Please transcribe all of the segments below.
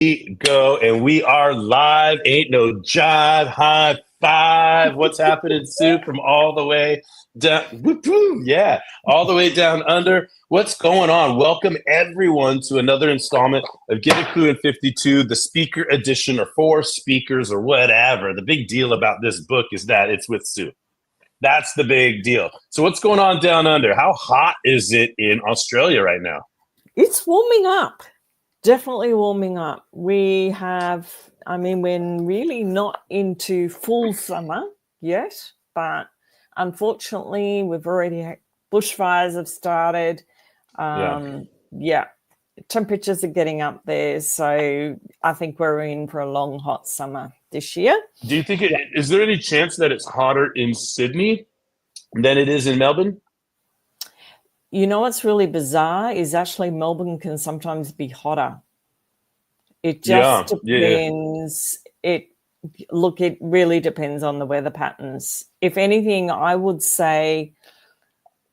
We go and we are live. Ain't no jive. High five. What's happening, Sue? From all the way down, yeah, all the way down under. What's going on? Welcome everyone to another installment of Get A Klu in 52, the speaker edition, or for speakers or whatever. The big deal about this book is that it's with Sue. That's the big deal. So what's going on down under? How hot is it in Australia right now? It's warming up. Definitely warming up. We're really not into full summer yet, but unfortunately, we've already had bushfires have started. Temperatures are getting up there. So I think we're in for a long, hot summer this year. Do you think is there any chance that it's hotter in Sydney than it is in Melbourne? You know what's really bizarre is actually Melbourne can sometimes be hotter. It just depends. Yeah. It really depends on the weather patterns. If anything, I would say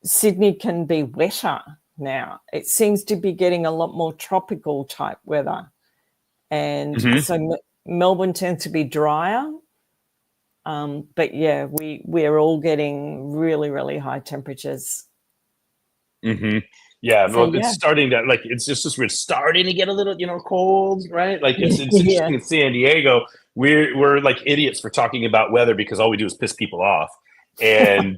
Sydney can be wetter now. It seems to be getting a lot more tropical type weather. And so Melbourne tends to be drier. But yeah, we're all getting really, really high temperatures. Yeah, well, it's starting to we're starting to get a little, cold, right? Like it's interesting in San Diego. We're like idiots for talking about weather because all we do is piss people off. And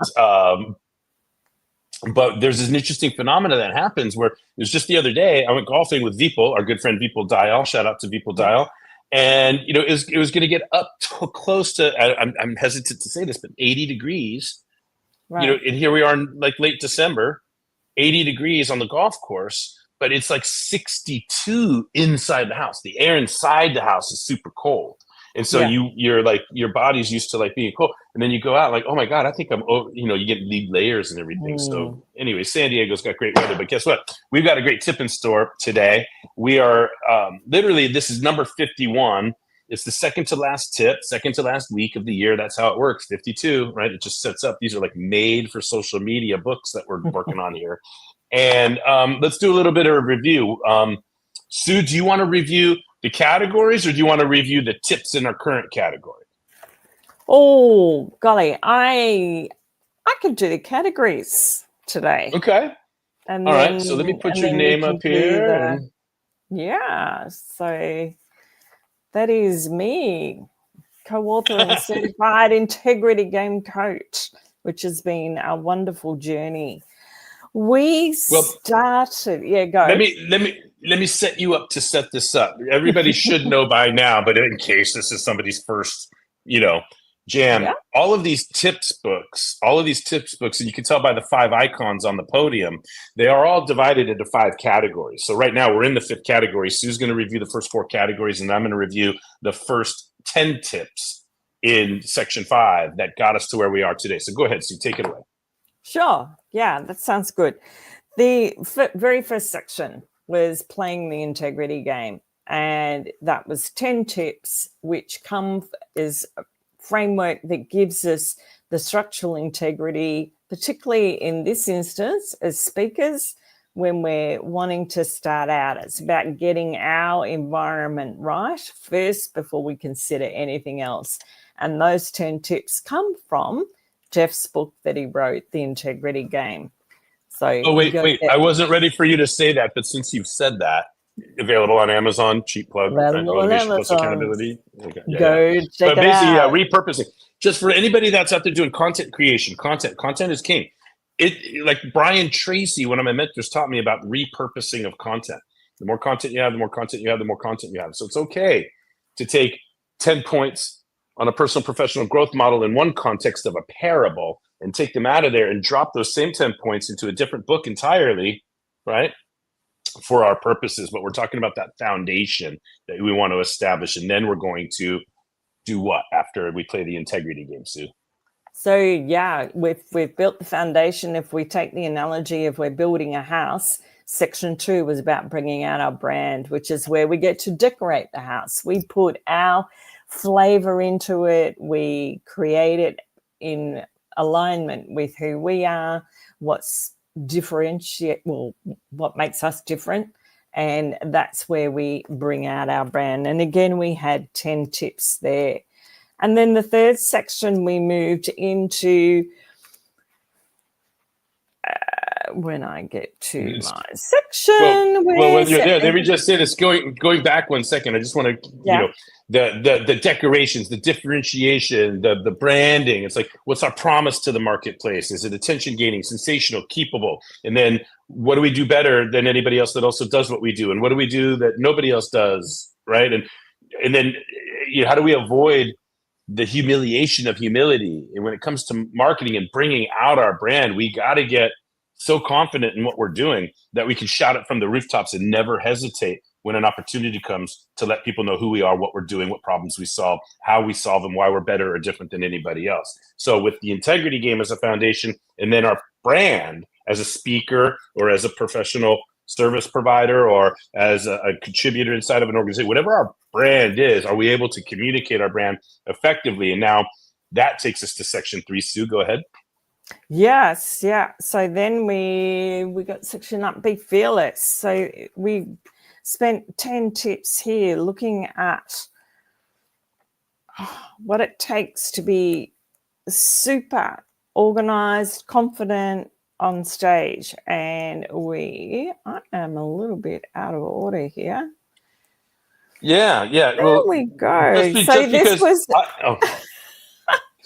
but there's an interesting phenomena that happens where it was just the other day I went golfing with Vipul, our good friend Vipul Dial. Shout out to Vipul Dial. And it was going to get up to close to I'm hesitant to say this, but 80 degrees. Right. And here we are in like late December. 80 degrees on the golf course, but it's like 62 inside the house. The air inside the house is super cold. And so you're like, your body's used to like being cold. And then you go out like, oh my God, I think you get lead layers and everything. So anyway, San Diego's got great weather, but guess what? We've got a great tip in store today. We are literally, this is number 51. It's the second to last tip, second to last week of the year. That's how it works. 52, right? It just sets up. These are like made for social media books that we're working on here. And let's do a little bit of a review. Sue, do you want to review the categories or do you want to review the tips in our current category? Oh, golly. I can do the categories today. Okay. And all right. So let me put your name up here. So that is me, co-author and certified integrity game coach, which has been a wonderful journey. We started. Go. Let me set you up to set this up. Everybody should know by now, but in case this is somebody's first, jam. Yeah. All of these tips books, and you can tell by the 5 icons on the podium, they are all divided into 5 categories. So right now we're in the 5th category. Sue's going to review the first 4 categories, and I'm going to review the first 10 tips in section 5 that got us to where we are today. So go ahead, Sue, take it away. Sure. Yeah, that sounds good. The very first section was playing the integrity game, and that was 10 tips, which come as framework that gives us the structural integrity, particularly in this instance as speakers, when we're wanting to start out. It's about getting our environment right first before we consider anything else. And those 10 tips come from Jeff's book that he wrote, The Integrity Game. So wait. I wasn't ready for you to say that, but since you've said that, available on Amazon, cheap plug, motivation plus accountability. Okay. Check it out. Repurposing. Just for anybody that's out there doing content creation, content is king. It like Brian Tracy, one of my mentors, taught me about repurposing of content. The more content you have, the more content you have, the more content you have. So it's okay to take 10 points on a personal professional growth model in one context of a parable and take them out of there and drop those same 10 points into a different book entirely, right? For our purposes, but we're talking about that foundation that we want to establish, and then we're going to do what after we play the integrity game, Sue? So we've built the foundation. If we take the analogy of we're building a house, section 2 was about bringing out our brand, which is where we get to decorate the house. We put our flavor into it. We create it in alignment with who we are, what makes us different, And that's where we bring out our brand. And again, we had 10 tips there. And then the third section, we moved into, when I get to my section. Well, when you're there, let me just say this. Going back 1 second, I just want to, the decorations, the differentiation, the branding. It's like, what's our promise to the marketplace? Is it attention gaining, sensational, keepable? And then what do we do better than anybody else that also does what we do? And what do we do that nobody else does, right? And then how do we avoid the humiliation of humility? And when it comes to marketing and bringing out our brand, we got to get so confident in what we're doing that we can shout it from the rooftops and never hesitate when an opportunity comes to let people know who we are, what we're doing, what problems we solve, how we solve them, why we're better or different than anybody else. So with the integrity game as a foundation, and then our brand as a speaker or as a professional service provider or as a contributor inside of an organization, whatever our brand is, are we able to communicate our brand effectively? And now that takes us to section 3. Sue, go ahead. Yes, yeah. So then we got section up, be fearless. So we spent 10 tips here looking at what it takes to be super organized, confident on stage. And I am a little bit out of order here. Yeah. There we go. So this was...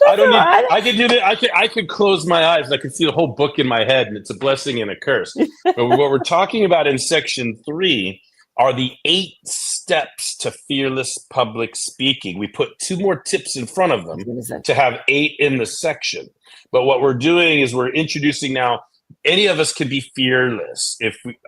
I don't need. Right. I can do that. I could close my eyes. I can see the whole book in my head, and it's a blessing and a curse. But what we're talking about in section 3 are the 8 steps to fearless public speaking. We put 2 more tips in front of them to have 8 in the section. But what we're doing is we're introducing now. Any of us can be fearless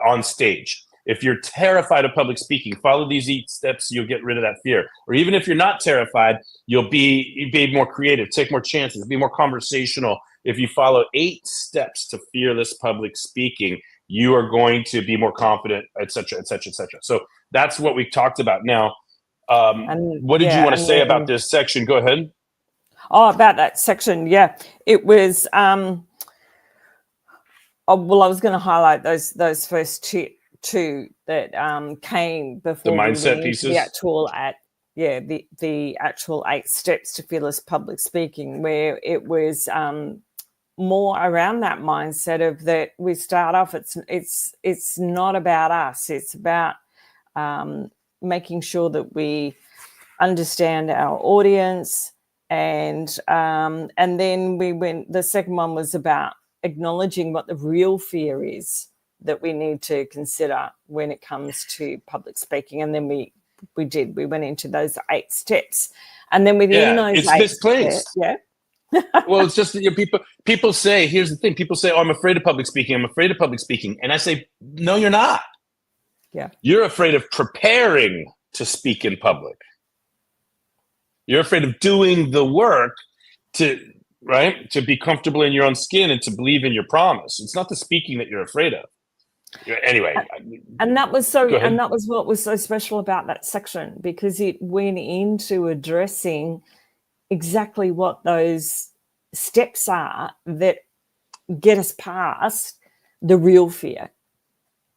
on stage. If you're terrified of public speaking, follow these 8 steps, you'll get rid of that fear. Or even if you're not terrified, you'll be more creative, take more chances, be more conversational. If you follow 8 steps to fearless public speaking, you are going to be more confident, et cetera, et cetera, et cetera. So that's what we talked about. Now, what did you want to say about this section? Go ahead. Oh, about that section, yeah. It was, I was going to highlight those first 2 that came before the mindset pieces. The actual 8 steps to fearless public speaking, where it was more around that mindset of that we start off. It's not about us. It's about making sure that we understand our audience, and then the second one was about acknowledging what the real fear is that we need to consider when it comes to public speaking. And then we went into those 8 steps, and then within those it's 8 misplaced. Steps, well, it's just that people say, here's the thing, people say, oh, I'm afraid of public speaking, and I say, no, you're not. You're afraid of preparing to speak in public. You're afraid of doing the work to be comfortable in your own skin and to believe in your promise. It's not the speaking that you're afraid of. Anyway, and that was what was so special about that section, because it went into addressing exactly what those steps are that get us past the real fear,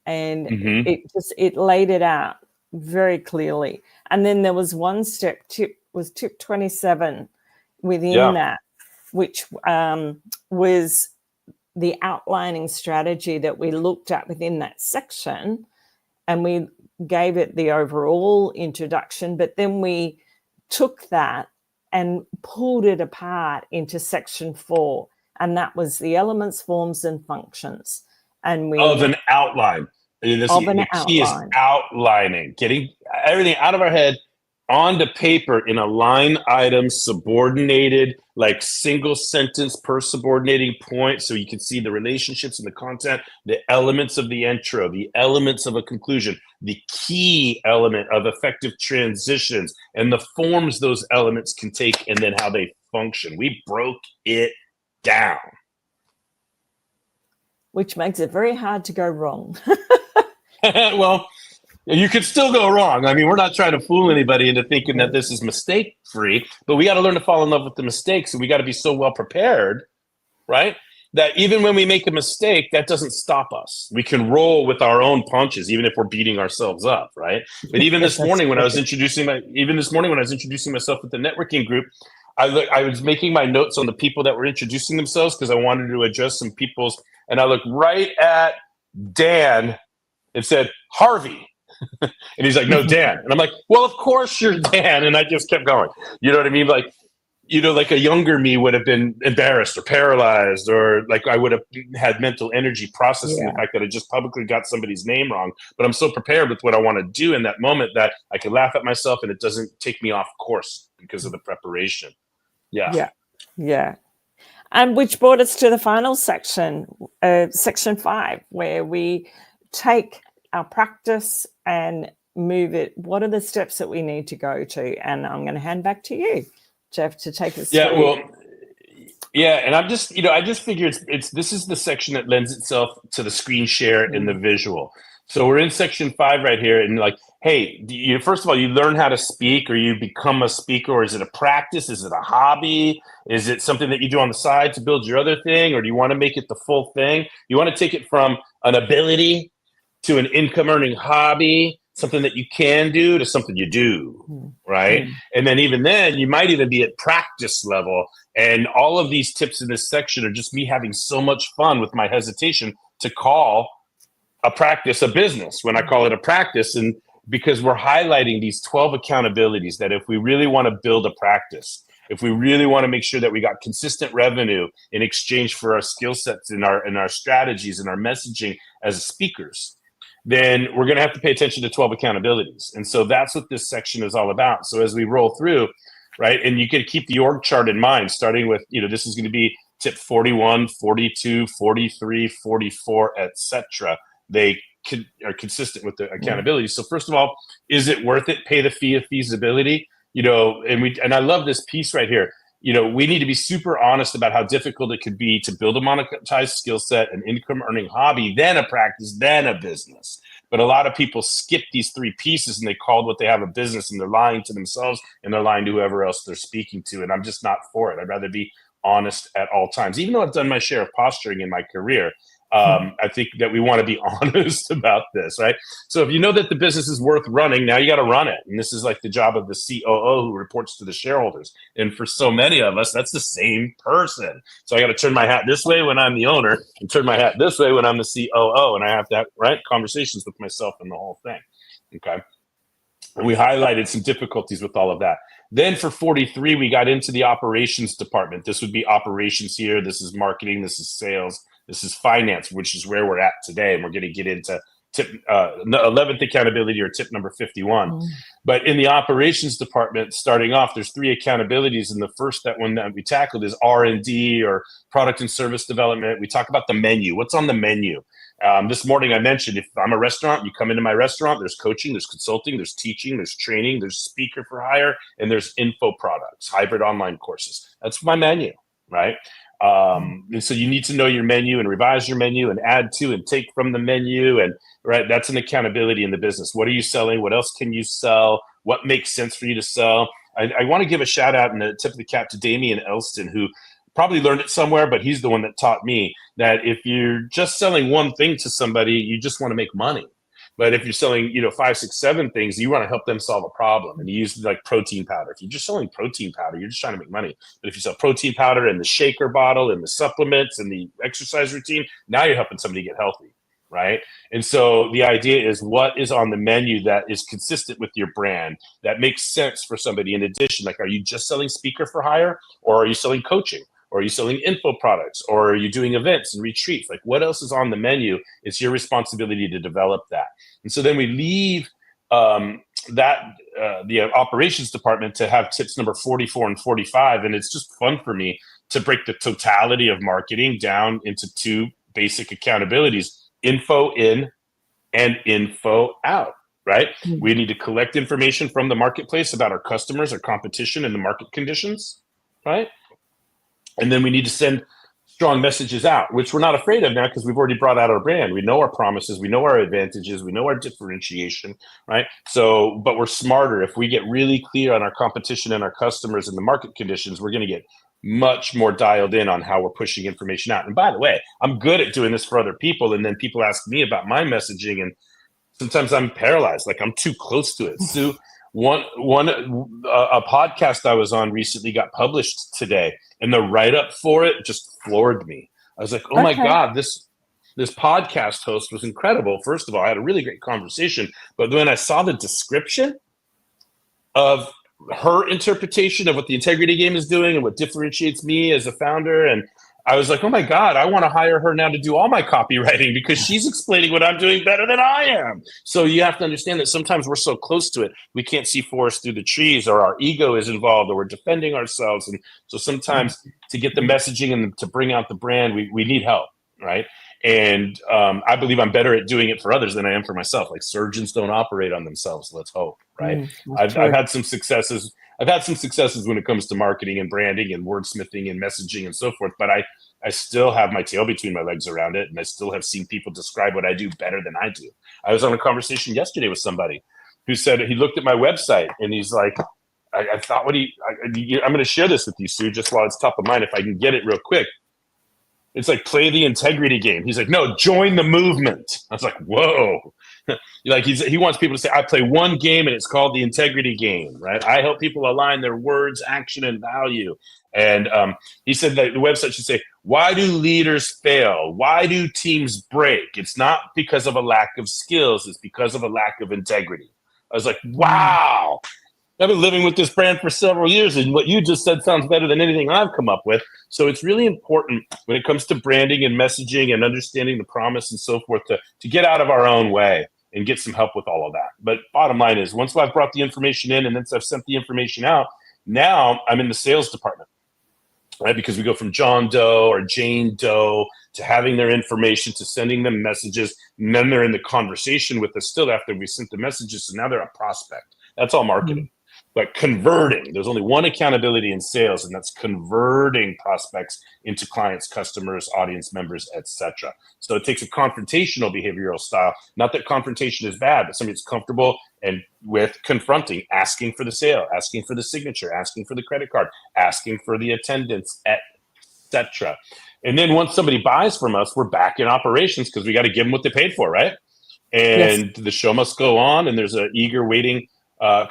and it laid it out very clearly. And then there was one tip 27 within that, which was the outlining strategy that we looked at within that section, and we gave it the overall introduction, but then we took that and pulled it apart into section 4, and that was the elements, forms, and functions. And of an outline. The key is outlining, getting everything out of our head onto paper in a line item, subordinated, like single sentence per subordinating point, so you can see the relationships and the content, the elements of the intro, the elements of a conclusion, the key element of effective transitions, and the forms those elements can take, and then how they function. We broke it down. Which makes it very hard to go wrong. Well, you could still go wrong. I mean, we're not trying to fool anybody into thinking that this is mistake-free, but we got to learn to fall in love with the mistakes, and we got to be so well prepared, right? that even when we make a mistake, that doesn't stop us. We can roll with our own punches, even if we're beating ourselves up, right? But even this morning when I was introducing myself with the networking group, I was making my notes on the people that were introducing themselves because I wanted to address some people's, and I looked right at Dan and said, Harvey. And he's like, no, Dan. And I'm like, well, of course you're Dan. And I just kept going. You know what I mean? Like, like a younger me would have been embarrassed or paralyzed, or like I would have had mental energy processing the fact that I just publicly got somebody's name wrong. But I'm so prepared with what I want to do in that moment that I can laugh at myself and it doesn't take me off course because of the preparation. Yeah. And which brought us to the final section, section 5, where we take our practice and move it. What are the steps that we need to go to? And I'm going to hand back to you, Jeff, to take us through. And I'm just, I just figured this is the section that lends itself to the screen share and the visual. So we're in section 5 right here, and like, hey, first of all, you learn how to speak, or you become a speaker, or is it a practice? Is it a hobby? Is it something that you do on the side to build your other thing, or do you want to make it the full thing? You want to take it from an ability to an income-earning hobby, something that you can do, to something you do, right? And then even then, you might even be at practice level. And all of these tips in this section are just me having so much fun with my hesitation to call a practice a business when I call it a practice. And because we're highlighting these 12 accountabilities that if we really want to build a practice, if we really want to make sure that we got consistent revenue in exchange for our skill sets and our strategies and our messaging as speakers, then we're going to have to pay attention to 12 accountabilities. And so that's what this section is all about. So as we roll through, right, and you can keep the org chart in mind, starting with, this is going to be tip 41, 42, 43, 44, etc. They are consistent with the accountability. So first of all, is it worth it? Pay the fee of feasibility. And I love this piece right here. We need to be super honest about how difficult it could be to build a monetized skill set, an income earning hobby, then a practice, then a business. But a lot of people skip these 3 pieces and they call what they have a business, and they're lying to themselves and they're lying to whoever else they're speaking to. And I'm just not for it. I'd rather be honest at all times. Even though I've done my share of posturing in my career, I think that we want to be honest about this, right? So if you know that the business is worth running, now you got to run it. And this is like the job of the COO who reports to the shareholders. And for so many of us, that's the same person. So I got to turn my hat this way when I'm the owner and turn my hat this way when I'm the COO. And I have to have conversations with myself and the whole thing. Okay. And we highlighted some difficulties with all of that. Then for 43, we got into the operations department. This would be operations here. This is marketing. This is sales. This is finance, which is where we're at today. And we're going to get into tip 11th accountability, or tip number 51. But in the operations department, starting off, there's 3 accountabilities. And the first one that we tackled is R&D, or product and service development. We talk about the menu. What's on the menu? This morning I mentioned, if I'm a restaurant, you come into my restaurant, there's coaching, there's consulting, there's teaching, there's training, there's speaker for hire, and there's info products, hybrid online courses. That's my menu, right? And so you need to know your menu and revise your menu and add to and take from the menu. And right, that's an accountability in the business. What are you selling? What else can you sell? What makes sense for you to sell? I want to give a shout out and a tip of the cap to Damian Elston, who probably learned it somewhere, but he's the one that taught me that if you're just selling one thing to somebody, you just want to make money. But if you're selling, 5, 6, 7 things, you want to help them solve a problem. And you use like protein powder. If you're just selling protein powder, you're just trying to make money. But if you sell protein powder and the shaker bottle and the supplements and the exercise routine, now you're helping somebody get healthy, right? And so the idea is, what is on the menu that is consistent with your brand, that makes sense for somebody? In addition, like, are you just selling speaker for hire, or are you selling coaching? Or are you selling info products? Or are you doing events and retreats? Like, what else is on the menu? It's your responsibility to develop that. And so then we leave the operations department to have tips number 44 and 45. And it's just fun for me to break the totality of marketing down into 2 basic accountabilities: info in and info out, right? We need to collect information from the marketplace about our customers, our competition, and the market conditions, right? And then we need to send strong messages out, which we're not afraid of now because we've already brought out our brand. We know our promises. We know our advantages. We know our differentiation, right? So, but we're smarter. If we get really clear on our competition and our customers and the market conditions, we're going to get much more dialed in on how we're pushing information out. And by the way, I'm good at doing this for other people. And then people ask me about my messaging, and sometimes I'm paralyzed. Like, I'm too close to it. So a podcast I was on recently got published today, and the write-up for it just floored me. I was like, oh my God, this podcast host was incredible. First of all, I had a really great conversation, but when I saw the description of her interpretation of what the integrity game is doing and what differentiates me as a founder, and I was like, oh my God, I want to hire her now to do all my copywriting because she's explaining what I'm doing better than I am. So you have to understand that sometimes we're so close to it, we can't see forest through the trees, or our ego is involved, or we're defending ourselves. And so sometimes to get the messaging and to bring out the brand, we need help, right? And I believe I'm better at doing it for others than I am for myself. Like, surgeons don't operate on themselves. Let's hope, right? I've had some successes. I've had some successes when it comes to marketing and branding and wordsmithing and messaging and so forth. But I still have my tail between my legs around it, and I still have seen people describe what I do better than I do. I was on a conversation yesterday with somebody who said he looked at my website and he's like, I thought I'm going to share this with you, Sue, just while it's top of mind, if I can get it real quick. It's like, play the integrity game. He's like, no, join the movement. I was like, whoa. Like, he wants people to say, I play one game and it's called the integrity game, right? I help people align their words, action, and value. And he said that the website should say, why do leaders fail? Why do teams break? It's not because of a lack of skills. It's because of a lack of integrity. I was like, wow. I've been living with this brand for several years, and what you just said sounds better than anything I've come up with. So it's really important when it comes to branding and messaging and understanding the promise and so forth to get out of our own way and get some help with all of that. But bottom line is, once I've brought the information in and then I've sent the information out, now I'm in the sales department, right? Because we go from John Doe or Jane Doe to having their information, to sending them messages, and then they're in the conversation with us still after we sent the messages. So now they're a prospect. That's all marketing. But converting, there's only one accountability in sales, and that's converting prospects into clients, customers, audience members, etc. So it takes a confrontational behavioral style. Not that confrontation is bad, but somebody that's comfortable and with confronting, asking for the sale, asking for the signature, asking for the credit card, asking for the attendance, etc. And then once somebody buys from us, we're back in operations because we got to give them what they paid for, right? And the show must go on, and there's an eager waiting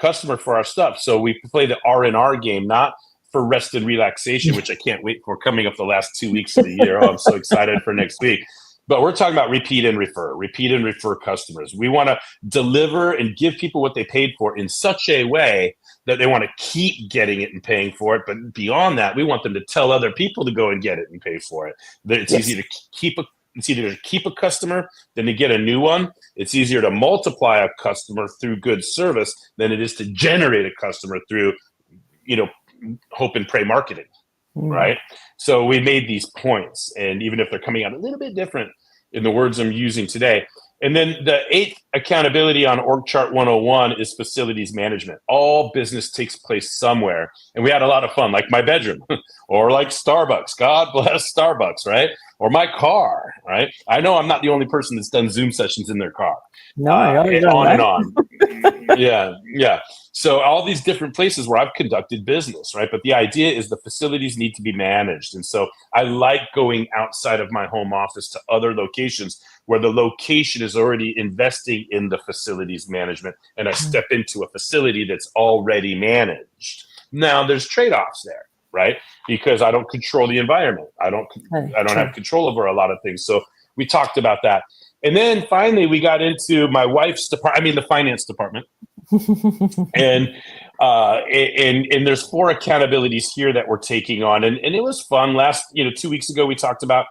customer for our stuff. So we play the R&R game, not for rest and relaxation, which I can't wait for, coming up the last 2 weeks of the year. Oh, I'm so excited for next week. But we're talking about repeat and refer customers. We want to deliver and give people what they paid for in such a way that they want to keep getting it and paying for it. But beyond that, we want them to tell other people to go and get it and pay for it. It's easy to keep it's easier to keep a customer than to get a new one. It's easier to multiply a customer through good service than it is to generate a customer through, hope and pray marketing, right? So we made these points, and even if they're coming out a little bit different in the words I'm using today. And then the 8th accountability on Org Chart 101 is facilities management. All business takes place somewhere. And we had a lot of fun, like my bedroom or like Starbucks. God bless Starbucks, right? Or my car, right? I know I'm not the only person that's done Zoom sessions in their car. No, and on. Yeah. So all these different places where I've conducted business, right? But the idea is the facilities need to be managed. And so I like going outside of my home office to other locations where the location is already investing in the facilities management, and I step into a facility that's already managed. Now there's trade-offs there, right? Because I don't control the environment. I don't have control over a lot of things. So we talked about that. And then finally we got into my wife's department, the finance department. and there's 4 accountabilities here that we're taking on. And it was fun. 2 weeks ago, we talked about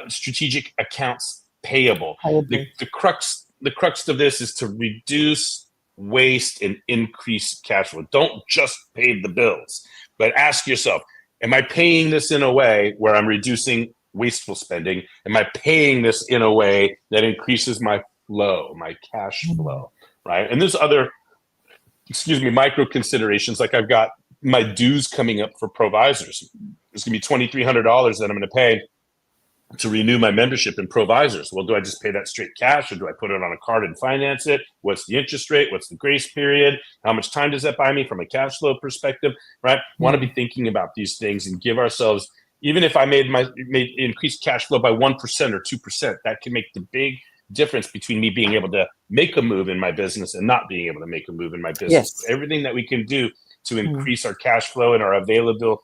strategic accounts payable. The crux of this is to reduce waste and increase cash flow. Don't just pay the bills, but ask yourself, am I paying this in a way where I'm reducing wasteful spending? Am I paying this in a way that increases my flow, my cash flow, right? And there's other, micro considerations. Like, I've got my dues coming up for provisors. It's going to be $2,300 that I'm going to pay to renew my membership in Provisors. Well, do I just pay that straight cash, or do I put it on a card and finance it? What's the interest rate? What's the grace period? How much time does that buy me from a cash flow perspective, right? Want to be thinking about these things and give ourselves, even if I made increased cash flow by 1% or 2%, that can make the big difference between me being able to make a move in my business and not being able to make a move in my business. Yes. So everything that we can do to increase our cash flow and our available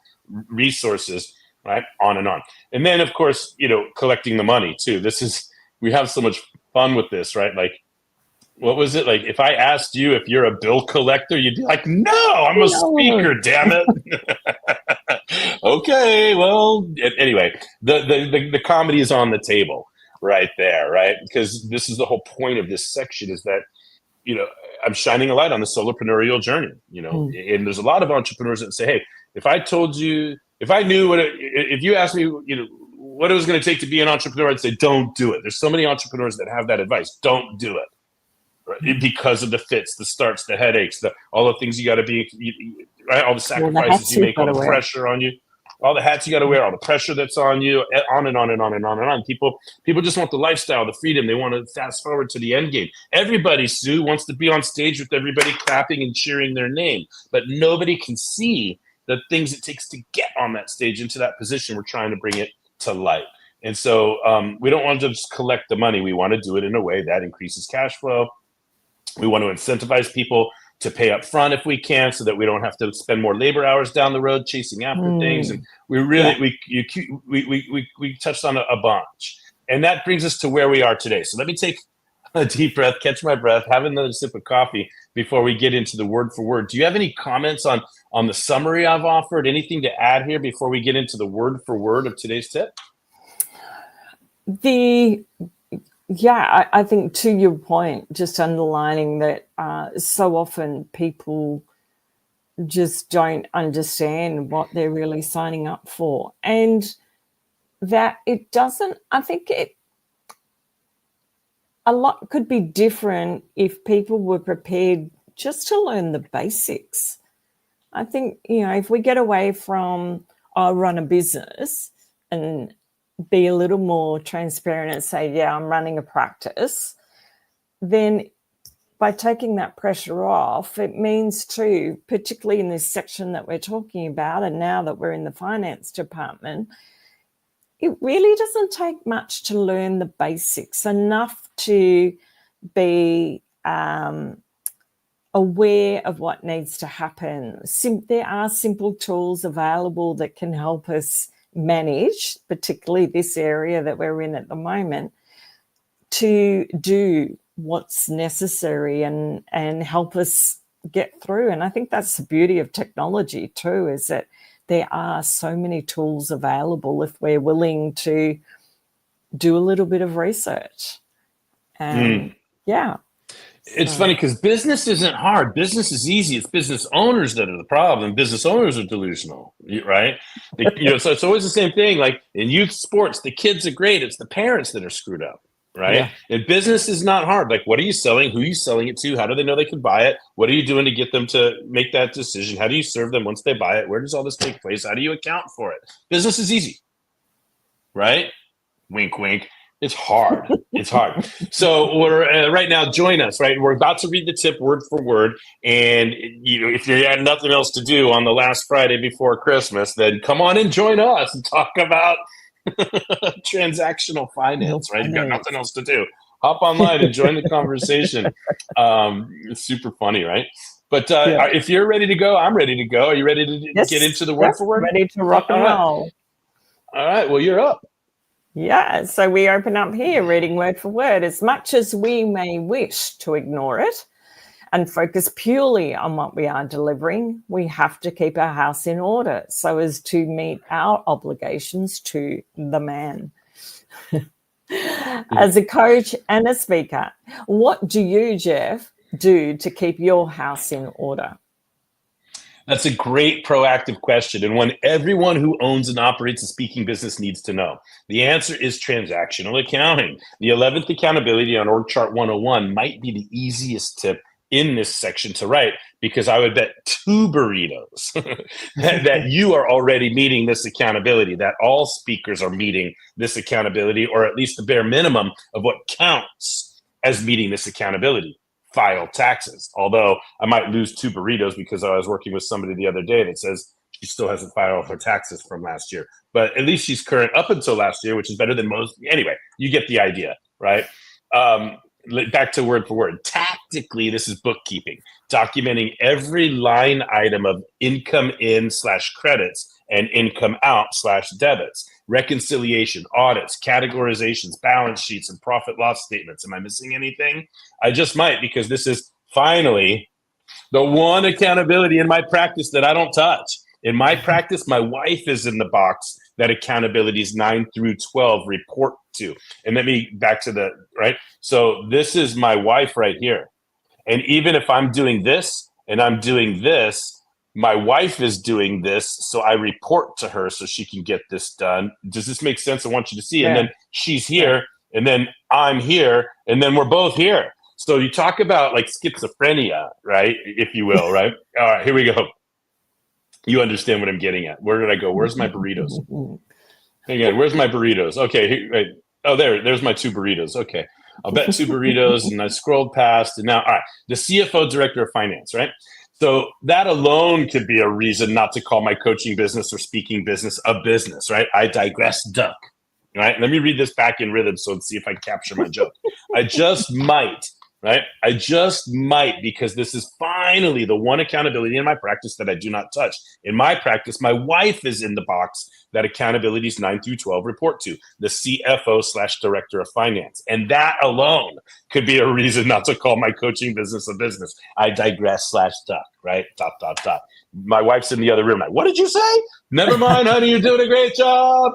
resources, right? On and on. And then, of course, collecting the money too. We have so much fun with this, right? Like, what was it? Like, if I asked you if you're a bill collector, you'd be like, no, I'm a speaker, damn it. Okay, well, anyway, the comedy is on the table right there, right? Because this is the whole point of this section, is that, I'm shining a light on the solopreneurial journey, and there's a lot of entrepreneurs that say, hey, if you asked me, what it was going to take to be an entrepreneur, I'd say, don't do it. There's so many entrepreneurs that have that advice. Don't do it. Right? Because of the fits, the starts, the headaches, all the things you got to be, right? All the sacrifices you make, all the pressure on you, all the hats you got to wear, all the pressure that's on you, on and on and on and on and on. People just want the lifestyle, the freedom. They want to fast forward to the end game. Everybody, Sue, wants to be on stage with everybody clapping and cheering their name, but nobody can see the things it takes to get on that stage into that position. We're trying to bring it to light. And so we don't want to just collect the money. We want to do it in a way that increases cash flow. We want to incentivize people to pay up front if we can, so that we don't have to spend more labor hours down the road chasing after things. And we really, we touched on a bunch. And that brings us to where we are today. So let me take a deep breath, catch my breath, have another sip of coffee before we get into the word for word. Do you have any comments on the summary I've offered? Anything to add here before we get into the word for word of today's tip? I think, to your point, just underlining that so often people just don't understand what they're really signing up for, and that it doesn't, I think a lot could be different if people were prepared just to learn the basics. I think, if we get away from, run a business, and be a little more transparent and say, yeah, I'm running a practice, then by taking that pressure off, it means too, particularly in this section that we're talking about, and now that we're in the finance department, it really doesn't take much to learn the basics, enough to be aware of what needs to happen. There are simple tools available that can help us manage, particularly this area that we're in at the moment, to do what's necessary and help us get through. And I think that's the beauty of technology too, is that there are so many tools available if we're willing to do a little bit of research. And It's funny because business isn't hard. Business is easy. It's business owners that are the problem. Business owners are delusional, right? So it's always the same thing. Like in youth sports, the kids are great. It's the parents that are screwed up, right? Yeah. And business is not hard. Like, what are you selling? Who are you selling it to? How do they know they can buy it? What are you doing to get them to make that decision? How do you serve them once they buy it? Where does all this take place? How do you account for it? Business is easy, right? Wink, wink. It's hard. It's hard. So we're right now, join us, right? We're about to read the tip word for word. And if you had nothing else to do on the last Friday before Christmas, then come on and join us and talk about transactional finance, right? You've got nothing else to do. Hop online and join the conversation. It's super funny, right? But if you're ready to go, I'm ready to go. Are you ready to get into the word for word? Ready to rock and roll. All right. Well, you're up. Yeah, so we open up here reading word for word. As much as we may wish to ignore it and focus purely on what we are delivering, we have to keep our house in order so as to meet our obligations to the man. As a coach and a speaker, what do you, Jeff, do to keep your house in order? That's a great proactive question, and one everyone who owns and operates a speaking business needs to know. The answer is transactional accounting. The 11th accountability on Org Chart 101 might be the easiest tip in this section to write, because I would bet 2 burritos that you are already meeting this accountability, that all speakers are meeting this accountability, or at least the bare minimum of what counts as meeting this accountability. File taxes. Although I might lose 2 burritos because I was working with somebody the other day that says she still hasn't filed her taxes from last year, but at least she's current up until last year, which is better than most. Anyway, you get the idea, right? Back to word for word. Tactically, this is bookkeeping, documenting every line item of income in / credits and income out / debits, reconciliation, audits, categorizations, balance sheets, and profit loss statements. Am I missing anything? I just might, because this is finally the one accountability in my practice that I don't touch. In my practice, my wife is in the box that accountabilities 9 through 12 report to. And let me back to the, right? So this is my wife right here. And even if I'm doing this and I'm doing this, my wife is doing this. So I report to her so she can get this done. Does this make sense? I want you to see. Yeah. And then she's here, and then I'm here, and then we're both here. So you talk about like schizophrenia, right? If you will, right? All right, here we go. You understand what I'm getting at. Where did I go? Where's my burritos? Again, where's my burritos? Okay, right. Oh, there's my 2 burritos. Okay, I'll bet 2 burritos, and I scrolled past, and now, all right, the CFO, director of finance, right? So that alone could be a reason not to call my coaching business or speaking business a business, right? I digress, duck. Right? Let me read this back in rhythm so let's see if I capture my joke. I just might, right? I just might, because this is finally the one accountability in my practice that I do not touch. In my practice, my wife is in the box that accountabilities 9 through 12 report to, the CFO / director of finance. And that alone could be a reason not to call my coaching business a business. I digress / duck, right? ... My wife's in the other room. Like, what did you say? Never mind, honey, you're doing a great job.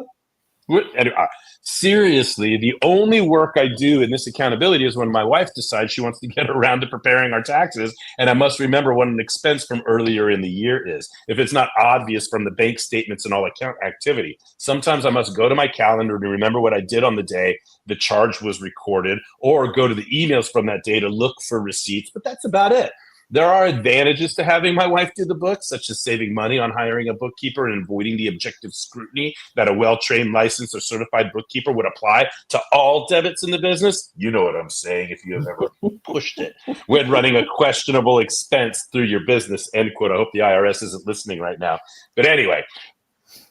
Seriously, the only work I do in this accountability is when my wife decides she wants to get around to preparing our taxes, and I must remember what an expense from earlier in the year is, if it's not obvious from the bank statements and all account activity. Sometimes I must go to my calendar to remember what I did on the day the charge was recorded, or go to the emails from that day to look for receipts, but that's about it. There are advantages to having my wife do the books, such as saving money on hiring a bookkeeper and avoiding the objective scrutiny that a well-trained, licensed, or certified bookkeeper would apply to all debits in the business. You know what I'm saying if you have ever pushed it. When running a questionable expense through your business, end quote. I hope the IRS isn't listening right now. But anyway,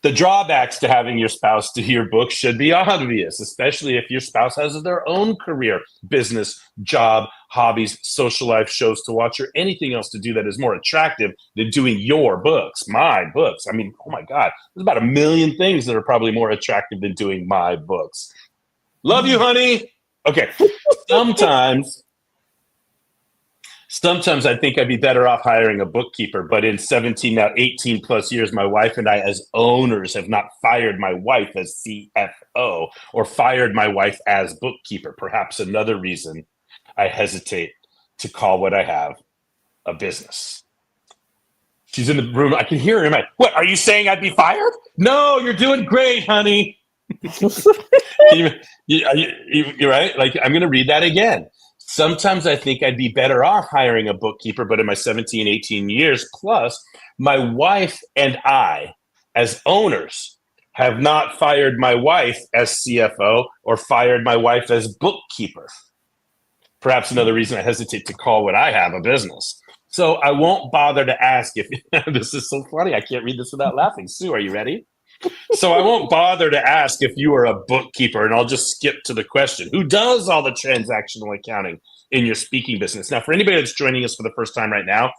the drawbacks to having your spouse do your books should be obvious, especially if your spouse has their own career, business, job, hobbies, social life, shows to watch, or anything else to do that is more attractive than doing your books, my books. I mean, oh my God, there's about 1 million things that are probably more attractive than doing my books. Love you, honey. Okay, Sometimes I think I'd be better off hiring a bookkeeper, but in 17, now 18 plus years, my wife and I as owners have not fired my wife as CFO or fired my wife as bookkeeper. Perhaps another reason I hesitate to call what I have a business. She's in the room. I can hear her. What, are you saying I'd be fired? No, you're doing great, honey. You're right. Like, I'm going to read that again. Sometimes I think I'd be better off hiring a bookkeeper, but in my 17, 18 years plus, my wife and I, as owners, have not fired my wife as CFO or fired my wife as bookkeeper. Perhaps another reason I hesitate to call what I have a business. So I won't bother to ask if, this is so funny, I can't read this without laughing. Sue, are you ready? So I won't bother to ask if you are a bookkeeper, and I'll just skip to the question. Who does all the transactional accounting in your speaking business? Now, for anybody that's joining us for the first time right now,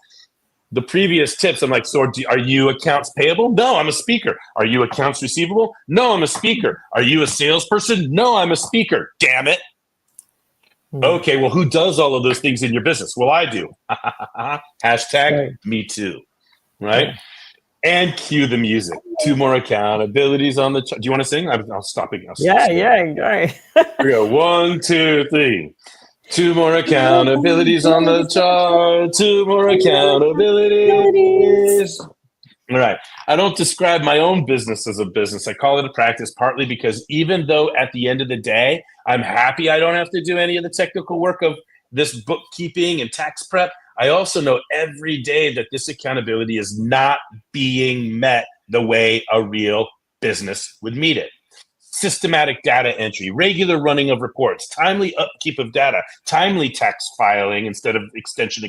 the previous tips, I'm like, so are you accounts payable? No, I'm a speaker. Are you accounts receivable? No, I'm a speaker. Are you a salesperson? No, I'm a speaker. Damn it. Okay, well, who does all of those things in your business? Well, I do. Hashtag me too, right? And cue the music. 2 more accountabilities on the chart. Do you want to sing? I'll stop it. Yeah, go. Here we go. 1, 2, 3. 2 more accountabilities on the chart. 2 more accountabilities. All right. I don't describe my own business as a business. I call it a practice, partly because even though at the end of the day, I'm happy I don't have to do any of the technical work of this bookkeeping and tax prep, I also know every day that this accountability is not being met the way a real business would meet it. Systematic data entry, regular running of reports, timely upkeep of data, timely tax filing instead of extension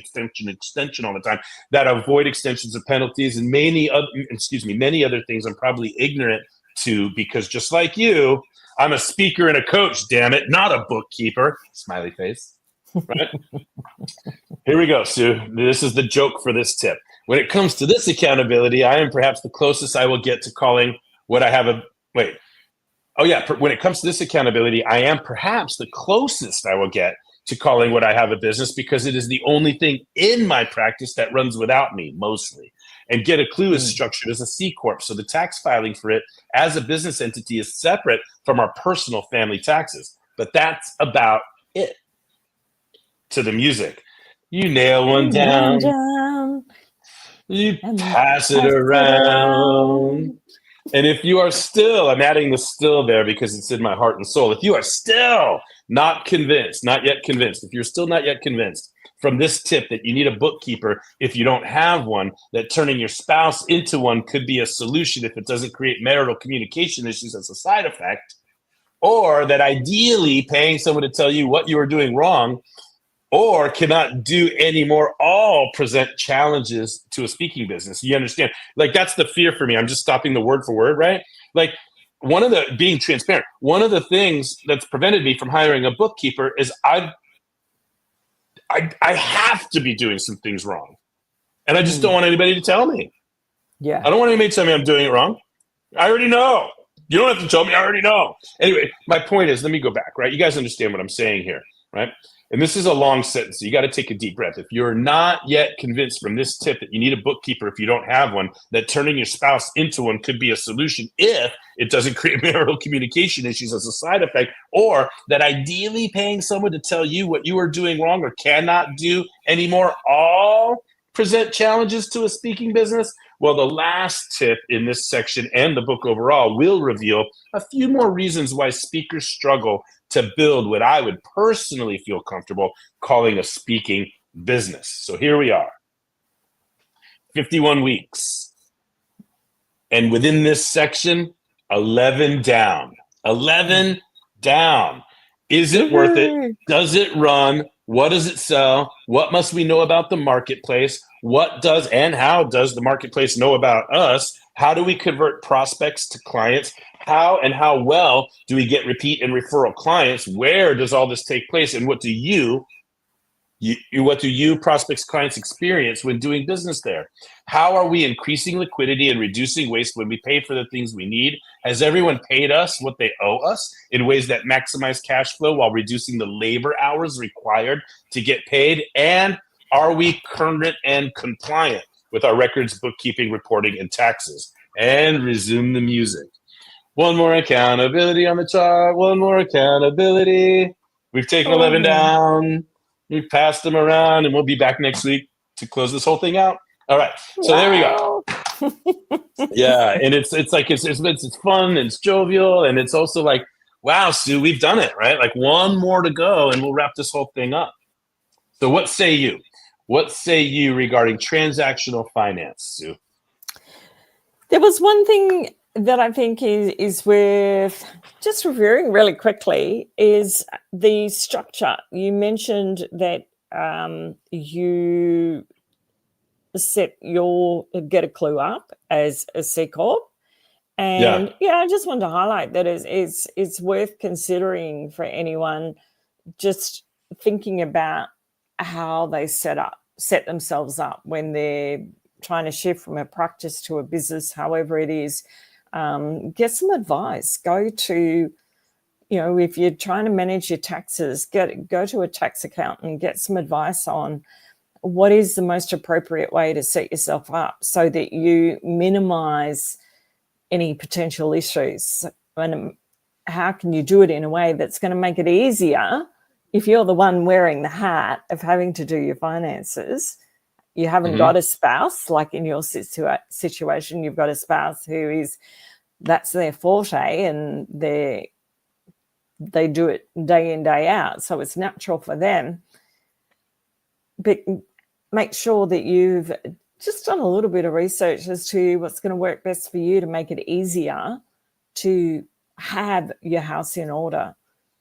all the time, that avoid extensions of penalties, and many other things I'm probably ignorant to, because just like you, I'm a speaker and a coach, damn it, not a bookkeeper. Smiley face. Right? Here we go, Sue. This is the joke for this tip. When it comes to this accountability, I am perhaps the closest I will get to calling what I have a wait. Oh yeah, when it comes to this accountability, I am perhaps the closest I will get to calling what I have a business, because it is the only thing in my practice that runs without me mostly. And A Klu is structured as a C Corp, so the tax filing for it as a business entity is separate from our personal family taxes. But that's about it. To the music. You nail one down, you pass it around. And if you are still, I'm adding the still there because it's in my heart and soul. If you are still not yet convinced, if you're still not yet convinced from this tip that you need a bookkeeper if you don't have one, that turning your spouse into one could be a solution if it doesn't create marital communication issues as a side effect, or that ideally paying someone to tell you what you are doing wrong or cannot do anymore all present challenges to a speaking business. You understand? Like, that's the fear for me. I'm just stopping the word for word, right? Like, being transparent, one of the things that's prevented me from hiring a bookkeeper is I have to be doing some things wrong. And I just don't want anybody to tell me. Yeah. I don't want anybody to tell me I'm doing it wrong. I already know. You don't have to tell me. I already know. Anyway, my point is, let me go back, right? You guys understand what I'm saying here, right? And this is a long sentence, so you got to take a deep breath. If you're not yet convinced from this tip that you need a bookkeeper if you don't have one, that turning your spouse into one could be a solution if it doesn't create marital communication issues as a side effect, or that ideally paying someone to tell you what you are doing wrong or cannot do anymore all present challenges to a speaking business, well, the last tip in this section and the book overall will reveal a few more reasons why speakers struggle to build what I would personally feel comfortable calling a speaking business. So here we are, 51 weeks. And within this section, 11 down. 11 down. Is it worth it? Does it run? What does it sell? What must we know about the marketplace? What does and how does the marketplace know about us? How do we convert prospects to clients? How and how well do we get repeat and referral clients? Where does all this take place? And what do you prospects, clients experience when doing business there? How are we increasing liquidity and reducing waste when we pay for the things we need? Has everyone paid us what they owe us in ways that maximize cash flow while reducing the labor hours required to get paid? And are we current and compliant with our records, bookkeeping, reporting, and taxes? And resume the music. One more accountability on the chart. One more accountability. We've taken 11 down. We've passed them around, and we'll be back next week to close this whole thing out. All right. So there we go. Yeah, and it's like it's fun, and it's jovial, and it's also like, wow, Sue, we've done it, right? Like, one more to go, and we'll wrap this whole thing up. So what say you? What say you regarding transactional finance, Sue? There was one thing that I think is worth just reviewing really quickly is the structure. You mentioned that you set your A Klu up as a C Corp. And yeah, I just wanted to highlight that it's worth considering for anyone just thinking about how they set themselves up when they're trying to shift from a practice to a business, however it is. Get some advice. Go to, if you're trying to manage your taxes, go to a tax accountant, get some advice on what is the most appropriate way to set yourself up so that you minimize any potential issues. And how can you do it in a way that's going to make it easier if you're the one wearing the hat of having to do your finances? You haven't got a spouse, like in your situation, you've got a spouse that's their forte, and they do it day in, day out. So it's natural for them. But make sure that you've just done a little bit of research as to what's going to work best for you to make it easier to have your house in order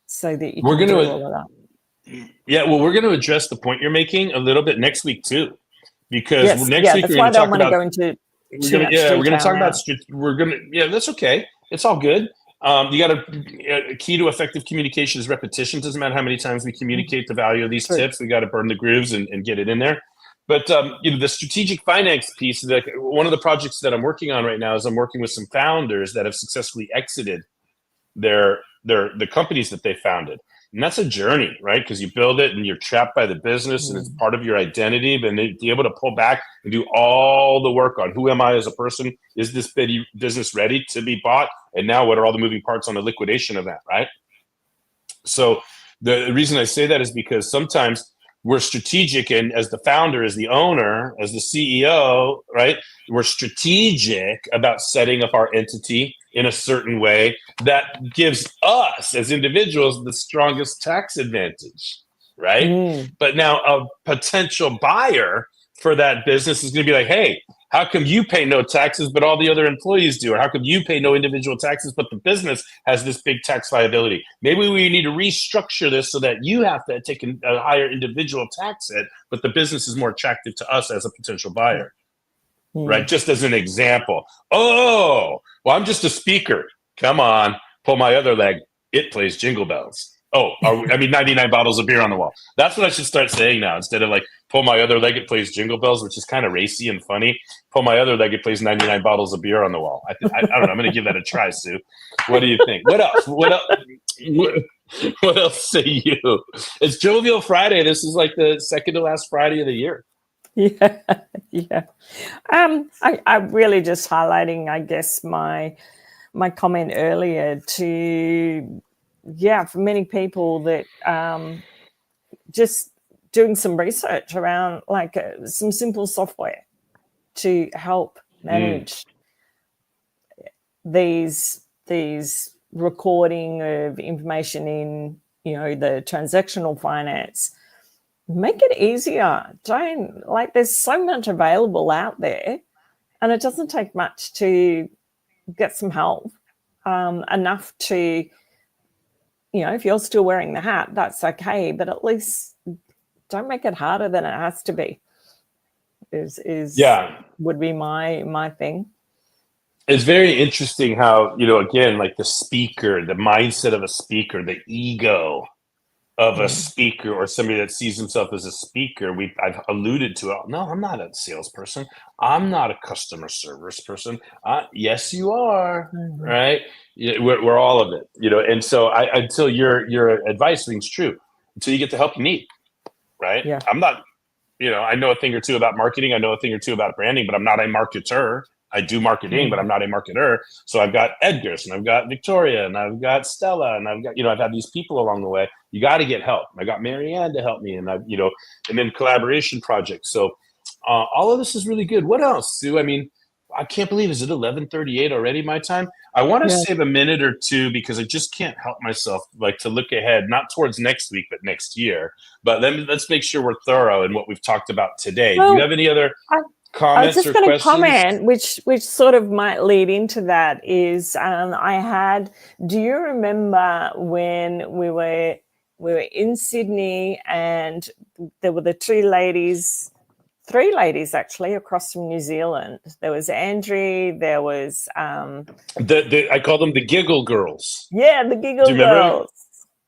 so that you can do all of that. Yeah, well, we're going to address the point you're making a little bit next week too, because next week that's we're why going to I don't talk want to about. go into We're going to talk about. That's okay. It's all good. You got a key to effective communication is repetition. Doesn't matter how many times we communicate the value of these tips. We got to burn the grooves and get it in there. But the strategic finance piece, one of the projects that I'm working on right now is I'm working with some founders that have successfully exited the companies that they founded. And that's a journey, right? Because you build it and you're trapped by the business and it's part of your identity. But then be able to pull back and do all the work on who am I as a person? Is this business ready to be bought? And now what are all the moving parts on the liquidation of that, right? So the reason I say that is because sometimes we're strategic, and as the founder, as the owner, as the CEO, right, we're strategic about setting up our entity in a certain way that gives us as individuals the strongest tax advantage, right? But now a potential buyer for that business is going to be like, hey, how come you pay no taxes but all the other employees do? Or how come you pay no individual taxes but the business has this big tax liability? Maybe we need to restructure this so that you have to take a higher individual tax hit, but the business is more attractive to us as a potential buyer, right? Just as an example. Oh, well, I'm just a speaker. Come on, pull my other leg. It plays Jingle Bells. 99 bottles of beer on the wall. That's what I should start saying now. Instead of like, pull my other leg, it plays Jingle Bells, which is kind of racy and funny. Pull my other leg, it plays 99 bottles of beer on the wall. I don't know. I'm going to give that a try, Sue. What do you think? What else? What else say you? It's Jovial Friday. This is like the second to last Friday of the year. Yeah. I'm really just highlighting, I guess, my comment earlier to, for many people that just doing some research around like some simple software to help manage these recording of information in, the transactional finance. Make it easier. There's so much available out there, and it doesn't take much to get some help, enough to, if you're still wearing the hat, that's okay, but at least don't make it harder than it has to be. Would be my thing. It's very interesting how, again, like the speaker, the mindset of a speaker, the ego of a speaker or somebody that sees himself as a speaker. I've alluded to it. No, I'm not a salesperson. I'm not a customer service person. Yes, you are, right? We're all of it, and so until your advice rings true, until you get the help you need, right? Yeah. I'm not, I know a thing or two about marketing. I know a thing or two about branding, but I'm not a marketer. I do marketing, but I'm not a marketer. So I've got Edgar's and I've got Victoria and I've got Stella and I've got, I've had these people along the way. You got to get help. I got Marianne to help me, and and then collaboration projects. So all of this is really good. What else, Sue? I mean, I can't believe, is it 11:38 already my time? I want to save a minute or two because I just can't help myself to look ahead, not towards next week, but next year. But let's make sure we're thorough in what we've talked about today. Do you have any other comments or questions? I was just going to comment, which sort of might lead into that, is do you remember when we were in Sydney and there were the three ladies actually across from New Zealand? There was Andrea, there was I call them the Giggle Girls. Yeah, the Giggle Girls.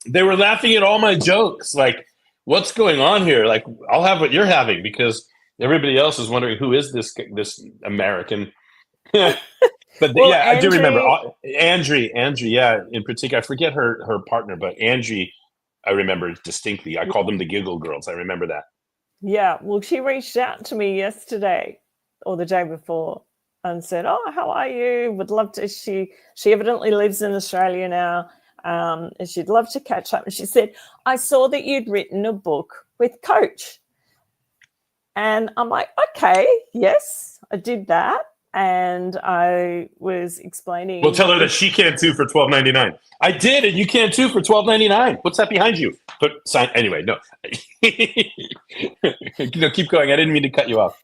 They were laughing at all my jokes. Like, what's going on here? Like, I'll have what you're having, because everybody else is wondering who is this American. But I do remember Andrea, in particular. I forget her partner, but Andrea, I remember distinctly. I called them the Giggle Girls. I remember that. Yeah, well, she reached out to me yesterday or the day before and said, "Oh, how are you? Would love to." She evidently lives in Australia now, and she'd love to catch up. And she said, "I saw that you'd written a book with Coach." And I'm like, "Okay, yes, I did that." and I was explaining. We'll tell her that she can too for $12.99. I did, and you can too for $12.99. What's that behind you? But sign anyway. No, keep going. I didn't mean to cut you off.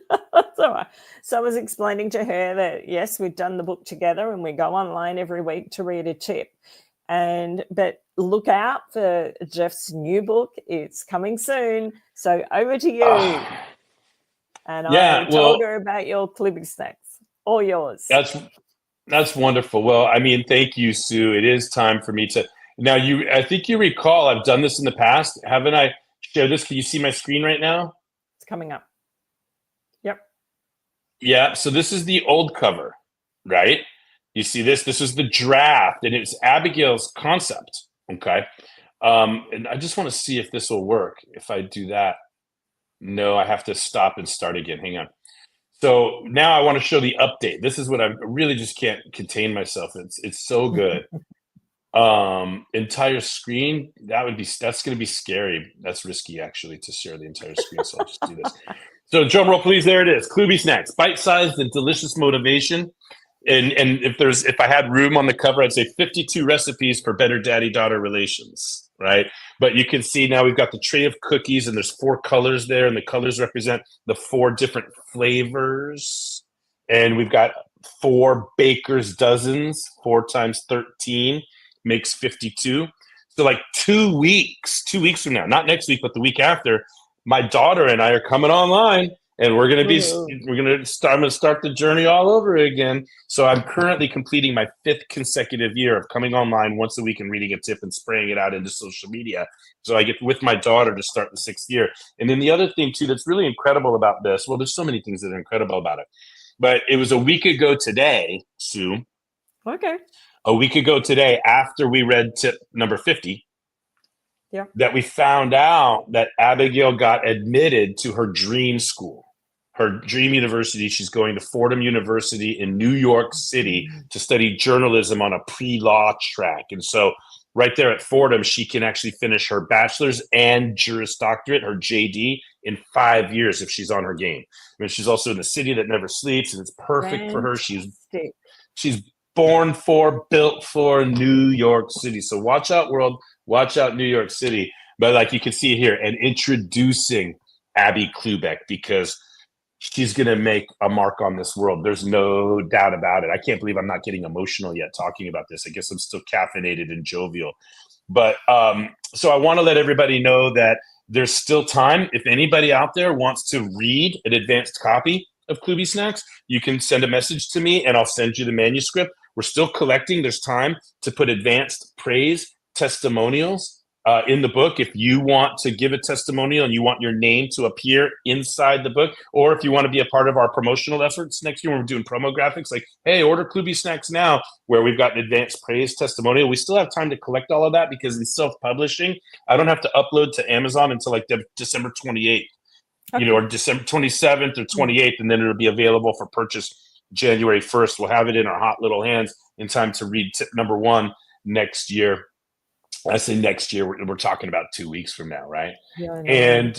That's all right. So I was explaining to her that yes, we've done the book together, and we go online every week to read a tip. But look out for Jeff's new book. It's coming soon. So over to you. And I told her about your Kluby snacks, all yours. That's wonderful. Well, I mean, thank you, Sue. It is time for me to now. I think you recall I've done this in the past, haven't I? Share this. Can you see my screen right now? It's coming up. Yep. Yeah. So this is the old cover, right? You see this? This is the draft, and it's Abigail's concept. Okay. And I just want to see if this will work. If I do that, no, I have to stop and start again. Hang on. So now I want to show the update. This is what I really just can't contain myself. It's so good. Entire screen, that's going to be scary. That's risky actually to share the entire screen. So I'll just do this. So drum roll, please. There it is. Kluby snacks, bite-sized and delicious motivation. And if I had room on the cover, I'd say 52 recipes for better daddy-daughter relations, right? But you can see now we've got the tray of cookies, and there's 4 colors there, and the colors represent the 4 different flavors. And we've got 4 baker's dozens. 4 times 13 makes 52. So like 2 weeks from now, not next week, but the week after, my daughter and I are coming online. And I'm going to start the journey all over again. So I'm currently completing my 5th consecutive year of coming online once a week and reading a tip and spraying it out into social media. So I get with my daughter to start the 6th year. And then the other thing too, that's really incredible about this, well, there's so many things that are incredible about it, but it was a week ago today, Sue. Okay. A week ago today, after we read tip number 50, that we found out that Abigail got admitted to her dream school, her dream university. She's going to Fordham University in New York City to study journalism on a pre-law track. And so right there at Fordham, she can actually finish her bachelor's and Juris Doctorate, her JD, in 5 years if she's on her game. I mean, she's also in the city that never sleeps, and it's perfect for her. She's born for, built for New York City. So watch out, world. Watch out, New York City. But like you can see here, and introducing Abby Klubeck, because she's going to make a mark on this world. There's no doubt about it. I can't believe I'm not getting emotional yet talking about this. I guess I'm still caffeinated and jovial. But so I want to let everybody know that there's still time. If anybody out there wants to read an advanced copy of Kluby Snacks, you can send a message to me and I'll send you the manuscript. We're still collecting. There's time to put advanced praise testimonials in the book. If you want to give a testimonial and you want your name to appear inside the book, or if you want to be a part of our promotional efforts next year when we're doing promo graphics, like, hey, order Kluby Snacks now, where we've got an advanced praise testimonial. We still have time to collect all of that because in self-publishing, I don't have to upload to Amazon until like December 28th, or December 27th or 28th, and then it'll be available for purchase January 1st. We'll have it in our hot little hands in time to read tip number 1 next year. I say next year, we're talking about 2 weeks from now, right? Yeah, and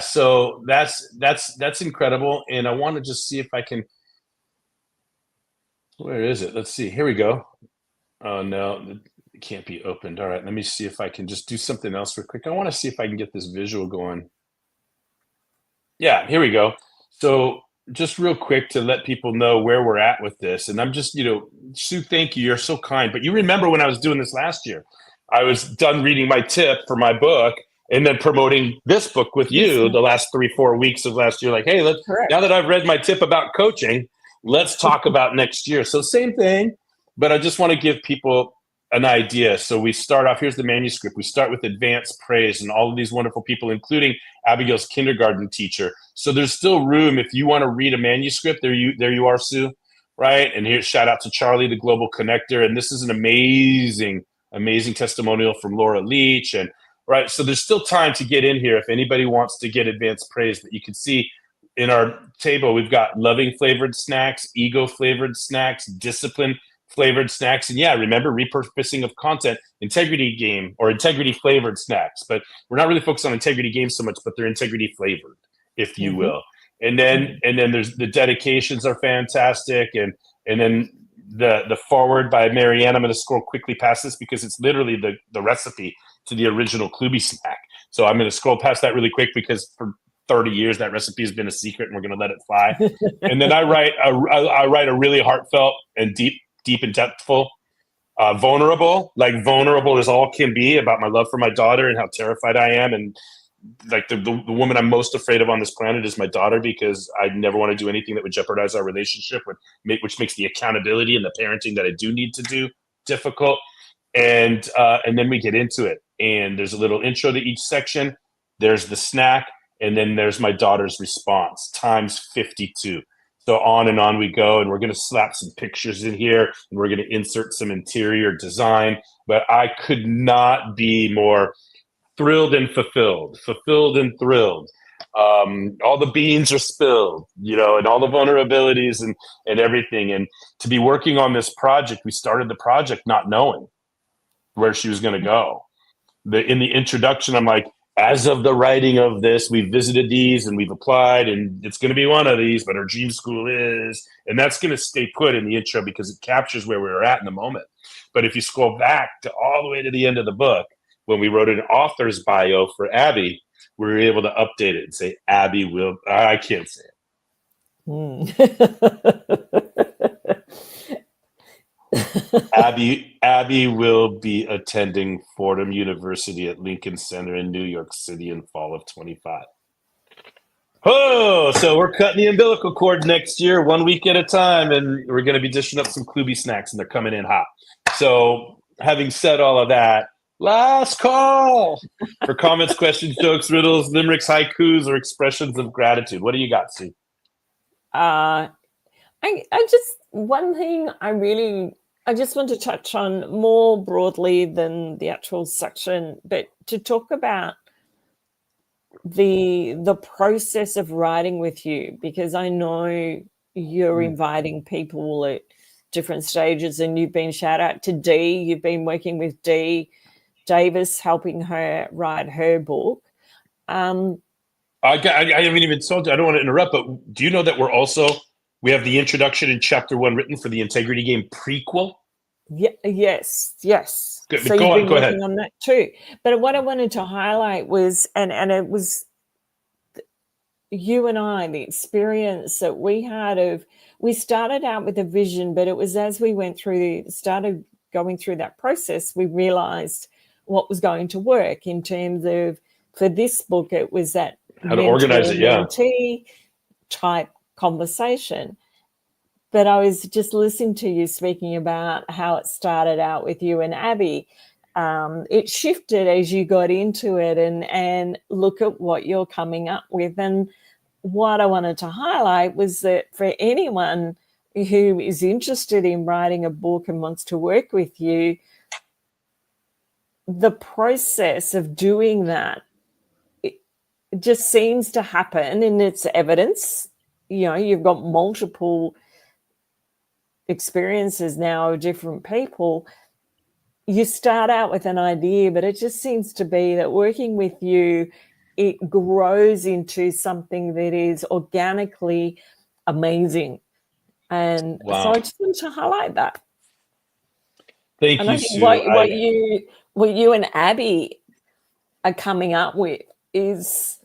so that's incredible. And I want to just see if I can. Where is it? Let's see. Here we go. Oh no, it can't be opened. All right, let me see if I can just do something else real quick. I want to see if I can get this visual going. Yeah, here we go. So just real quick to let people know where we're at with this. And I'm just, Sue, thank you. You're so kind. But you remember when I was doing this last year, I was done reading my tip for my book and then promoting this book with you the last 3-4 weeks of last year. Like, hey, now that I've read my tip about coaching, let's talk about next year. So same thing, but I just want to give people an idea. So we start off, here's the manuscript. We start with advanced praise and all of these wonderful people, including Abigail's kindergarten teacher. So there's still room if you want to read a manuscript. There you are, Sue, right? And here, shout out to Charlie, the global connector. And this is an amazing testimonial from Laura Leach. And right, so there's still time to get in here if anybody wants to get advanced praise. But you can see in our table, we've got loving flavored snacks, ego flavored snacks, discipline flavored snacks, and remember repurposing of content, integrity game or integrity flavored snacks. But we're not really focused on integrity game so much, but they're integrity flavored, if you will. And then there's the dedications are fantastic, and then the forward by Marianne. I'm going to scroll quickly past this because it's literally the recipe to the original Klubi snack. So I'm going to scroll past that really quick because for 30 years that recipe has been a secret, and we're going to let it fly. And then I write a really heartfelt and deep and depthful, vulnerable as all can be, about my love for my daughter and how terrified I am, and like the woman I'm most afraid of on this planet is my daughter, because I never want to do anything that would jeopardize our relationship, which makes the accountability and the parenting that I do need to do difficult. And then we get into it, and there's a little intro to each section. There's the snack, and then there's my daughter's response times 52. So on and on we go, and we're going to slap some pictures in here, and we're going to insert some interior design. But I could not be more thrilled and fulfilled and thrilled. All the beans are spilled, and all the vulnerabilities and everything. And to be working on this project, we started the project not knowing where she was going to go. In the introduction, I'm like, as of the writing of this, we've visited these and we've applied, and it's going to be one of these, but our dream school is, and that's going to stay put in the intro because it captures where we were at in the moment. But if you scroll back to all the way to the end of the book, when we wrote an author's bio for Abby, we were able to update it and say, Abby will, I can't say it. Abby will be attending Fordham University at Lincoln Center in New York City in fall of 25. Oh, so we're cutting the umbilical cord next year, 1 week at a time, and we're going to be dishing up some Klubi snacks, and they're coming in hot. So having said all of that, last call for comments, questions, jokes, riddles, limericks, haikus, or expressions of gratitude. What do you got, Sue? I just, one thing I just want to touch on more broadly than the actual section, but to talk about the process of writing with you, because I know you're inviting people at different stages, and you've been, shout out to Dee, you've been working with Dee Davis, helping her write her book. I haven't even told you, I don't want to interrupt, but do you know that we have the introduction in chapter 1 written for the Integrity Game prequel? Yeah, yes. Good. So you've been working ahead on that too. But what I wanted to highlight was, and it was you and I, the experience that we had we started out with a vision, but it was as we started going through that process, we realized what was going to work in terms of, for this book, it was that how to organize it, mentee type conversation. But I was just listening to you speaking about how it started out with you and Abby. It shifted as you got into it, and look at what you're coming up with. And what I wanted to highlight was that for anyone who is interested in writing a book and wants to work with you, the process of doing that, it just seems to happen, and it's evidence. You've got multiple experiences now of different people. You start out with an idea, but it just seems to be that working with you, it grows into something that is organically amazing. And Wow. So I just want to highlight that. Thank and you, I think Sue. what you and Abby are coming up with is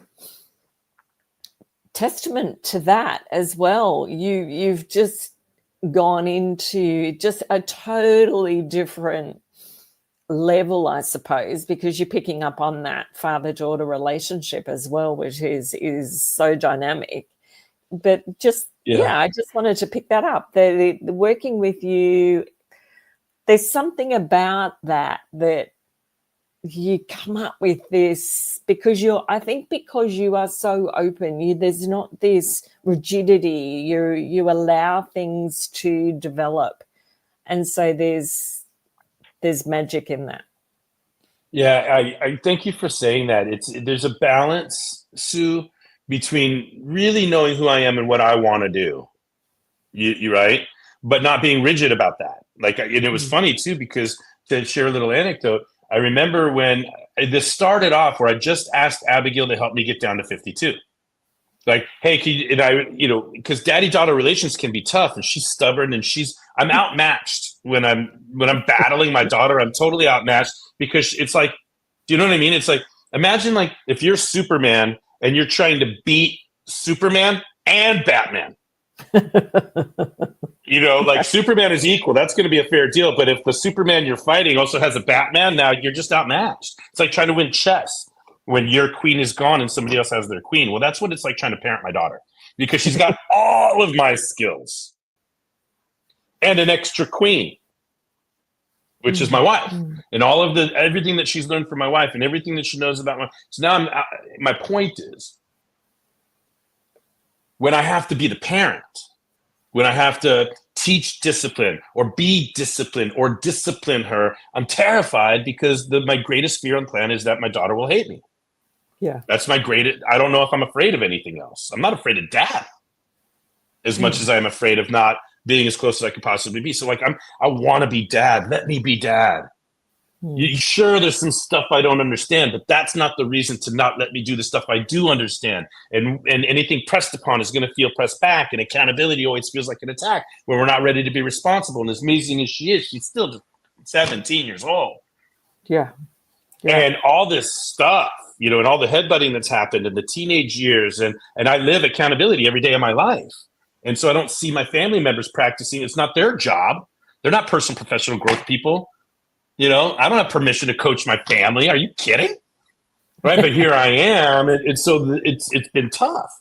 testament to that as well. You've just gone into just a totally different level, I suppose, because you're picking up on that father-daughter relationship as well, which is so dynamic. But I just wanted to pick that up. The working with you, there's something about that you come up with this because you are so open. There's not this rigidity. You allow things to develop, and so there's magic in that. Yeah, I thank you for saying that. There's a balance, Sue, between really knowing who I am and what I want to do. You right, but not being rigid about that. And it was funny too, because to share a little anecdote, I remember when this started off where I just asked Abigail to help me get down to 52. Like, hey, and I, because daddy-daughter relations can be tough, and she's stubborn, and I'm outmatched when I'm battling my daughter. I'm totally outmatched because it's like, do you know what I mean? It's like, imagine like if you're Superman and you're trying to beat Superman and Batman. Like Superman is equal. That's going to be a fair deal. But if the Superman you're fighting also has a Batman, now you're just outmatched. It's like trying to win chess when your queen is gone and somebody else has their queen. Well, that's what it's like trying to parent my daughter, because she's got all of my skills and an extra queen, which is my wife, and all of everything that she's learned from my wife and everything that she knows about so now my point is, when I have to be the parent, when I have to teach discipline or be disciplined or discipline her, I'm terrified because my greatest fear on the planet is that my daughter will hate me. Yeah. That's my greatest. I don't know if I'm afraid of anything else. I'm not afraid of dad as much as I'm afraid of not being as close as I could possibly be. So like, I want to be dad. Let me be dad. Sure, there's some stuff I don't understand, but that's not the reason to not let me do the stuff I do understand. And anything pressed upon is going to feel pressed back. And accountability always feels like an attack when we're not ready to be responsible. And as amazing as she is, she's still just 17 years old. Yeah. And all this stuff, and all the headbutting that's happened in the teenage years. And I live accountability every day of my life. And so I don't see my family members practicing. It's not their job. They're not personal professional growth people. I don't have permission to coach my family. Are you kidding? Right. But here I am. And so it's been tough.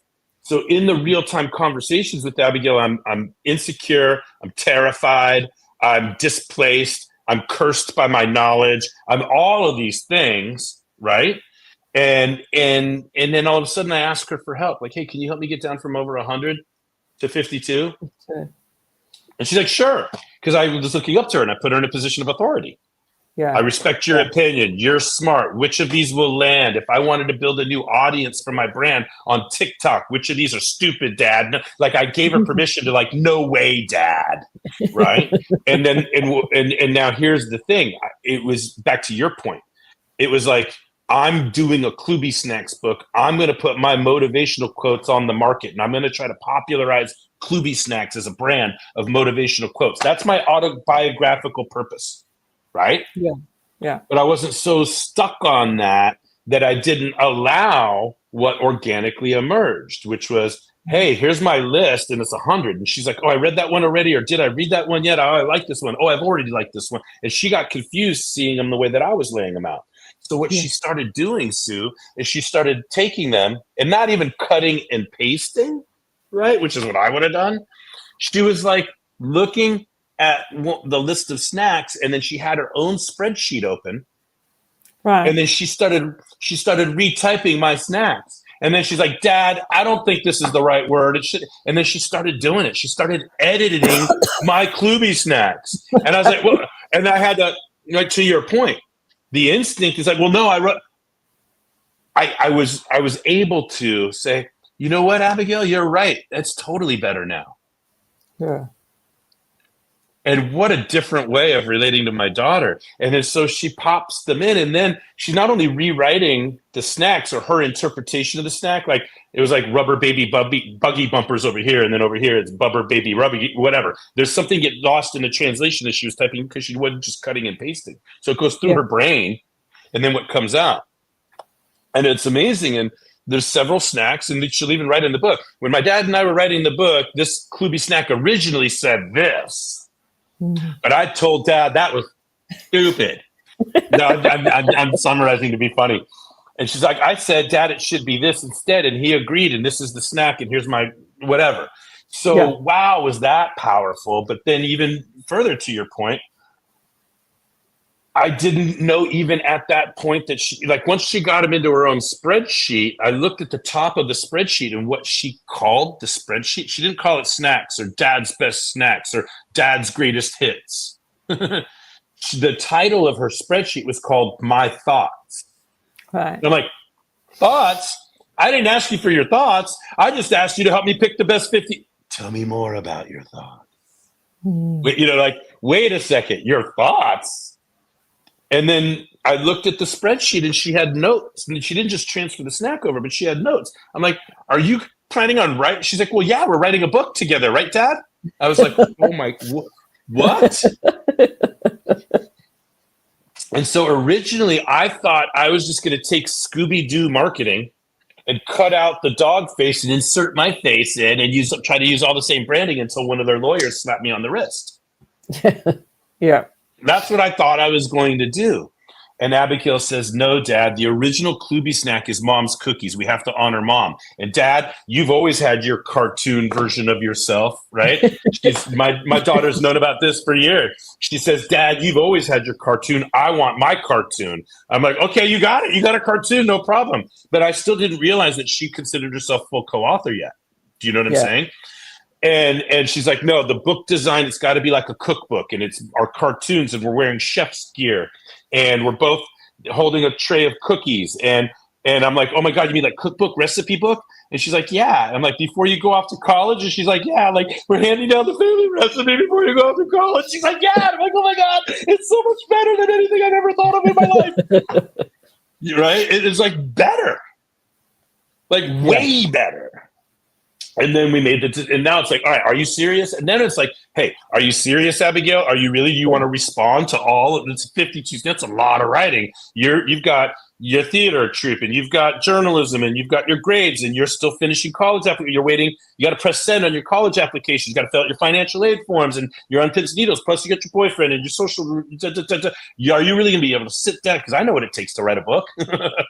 So in the real-time conversations with Abigail, I'm insecure. I'm terrified. I'm displaced. I'm cursed by my knowledge. I'm all of these things. Right. And then all of a sudden I ask her for help. Like, hey, can you help me get down from over 100 to 52? Okay. And she's like, sure. Because I was looking up to her and I put her in a position of authority. Yeah. I respect your opinion. You're smart. Which of these will land? If I wanted to build a new audience for my brand on TikTok, which of these are stupid, Dad? No, like I gave her permission to like, no way, Dad. Right. and then, and now here's the thing. It was back to your point. It was like, I'm doing a Klubi Snacks book. I'm going to put my motivational quotes on the market, and I'm going to try to popularize Klubi Snacks as a brand of motivational quotes. That's my autobiographical purpose, right? Yeah, yeah. But I wasn't so stuck on that I didn't allow what organically emerged, which was, hey, here's my list, and it's 100. And she's like, oh, I read that one already, or did I read that one yet? Oh, I like this one. Oh, I've already liked this one. And she got confused seeing them the way that I was laying them out. So what she started doing, Sue, is she started taking them and not even cutting and pasting, right? Which is what I would have done. She was like looking at the list of snacks, and then she had her own spreadsheet open. Right. And then she started retyping my snacks. And then she's like, Dad, I don't think this is the right word. It should. And then she started doing it. She started editing my Klubi Snacks. And I was like, well, and I had to, like, to your point, the instinct is like, well, no, I was able to say, you know what, Abigail, you're right. That's totally better now. Yeah. And what a different way of relating to my daughter. And then so she pops them in, and then she's not only rewriting the snacks or her interpretation of the snack, like it was like rubber baby buggy bumpers over here, and then over here it's bubber baby rubby, whatever. There's something get lost in the translation that she was typing because she wasn't just cutting and pasting. So it goes through her brain, and then what comes out. And it's amazing. And there's several snacks, and she'll even write in the book. When my dad and I were writing the book, this Klubi snack originally said this. But I told Dad that was stupid. No, I'm summarizing to be funny. And she's like, I said, Dad, it should be this instead. And he agreed. And this is the snack. And here's my whatever. So, wow, was that powerful. But then even further to your point, I didn't know even at that point that she, like, once she got him into her own spreadsheet, I looked at the top of the spreadsheet and what she called the spreadsheet. She didn't call it snacks or Dad's best snacks or Dad's greatest hits. The title of her spreadsheet was called My Thoughts. Right. And I'm like, thoughts? I didn't ask you for your thoughts. I just asked you to help me pick the best 50. Tell me more about your thoughts. You know, like, wait a second, your thoughts? And then I looked at the spreadsheet and she had notes. And she didn't just transfer the snack over, but she had notes. I'm like, are you planning on writing? She's like, well, yeah, we're writing a book together, right, Dad? I was like, oh my, what? And so originally I thought I was just going to take Scooby-Doo marketing and cut out the dog face and insert my face in and try to use all the same branding until one of their lawyers slapped me on the wrist. Yeah. That's what I thought I was going to do. And Abigail says, no, Dad, the original Kluby snack is Mom's cookies. We have to honor Mom. And Dad, you've always had your cartoon version of yourself, right? My daughter's known about this for years. She says, Dad, you've always had your cartoon. I want my cartoon. I'm like, okay, you got it. You got a cartoon, no problem. But I still didn't realize that she considered herself full co-author yet. Do you know what I'm saying? And she's like, no, the book design, it's got to be like a cookbook, and it's our cartoons, and we're wearing chef's gear, and we're both holding a tray of cookies. And I'm like, oh my God, you mean like cookbook, recipe book? And she's like, yeah. I'm like, before you go off to college? And she's like, yeah, like we're handing down the family recipe before you go off to college. She's like, yeah. I'm like, oh my God, it's so much better than anything I've ever thought of in my life. Right? It's like better, like way better. And then we made and now it's like, all right, are you serious? And then it's like, hey, are you serious, Abigail? Are you really? Do you want to respond to all of it's 52? That's a lot of writing. You've got your theater troupe, and you've got journalism, and you've got your grades, and you're still finishing college application. You're waiting. You got to press send on your college application. You got to fill out your financial aid forms, and your unpins needles. Plus, you got your boyfriend and your social. Are you really going to be able to sit down? Because I know what it takes to write a book.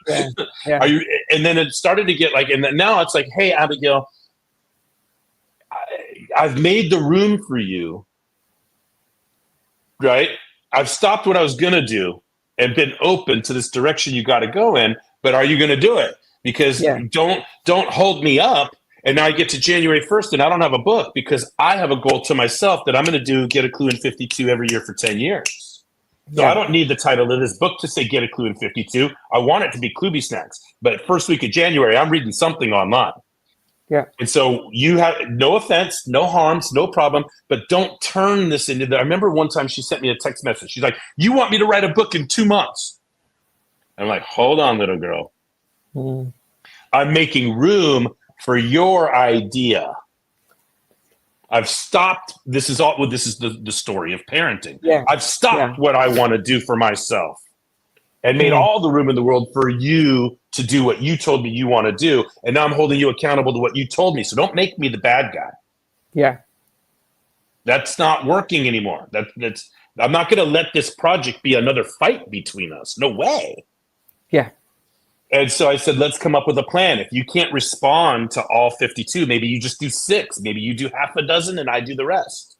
Yeah. Are you? And then it started to get like, and then now it's like, hey, Abigail, I've made the room for you, right? I've stopped what I was going to do and been open to this direction you got to go in, but are you going to do it? Because don't hold me up. And now I get to January 1st and I don't have a book because I have a goal to myself that I'm going to get a clue in 52 every year for 10 years. So I don't need the title of this book to say get a clue in 52. I want it to be Kluby Snacks. But first week of January, I'm reading something online. Yeah. And so you have no offense, no harms, no problem, but don't turn this into I remember one time she sent me a text message. She's like, you want me to write a book in 2 months? I'm like, hold on, little girl. I'm making room for your idea. I've stopped. This is the story of parenting. Yeah. I've stopped what I want to do for myself and made all the room in the world for you to do what you told me you want to do. And now I'm holding you accountable to what you told me. So don't make me the bad guy. Yeah. That's not working anymore. I'm not going to let this project be another fight between us. No way. Yeah. And so I said, let's come up with a plan. If you can't respond to all 52, maybe you just do 6. Maybe you do half a dozen and I do the rest.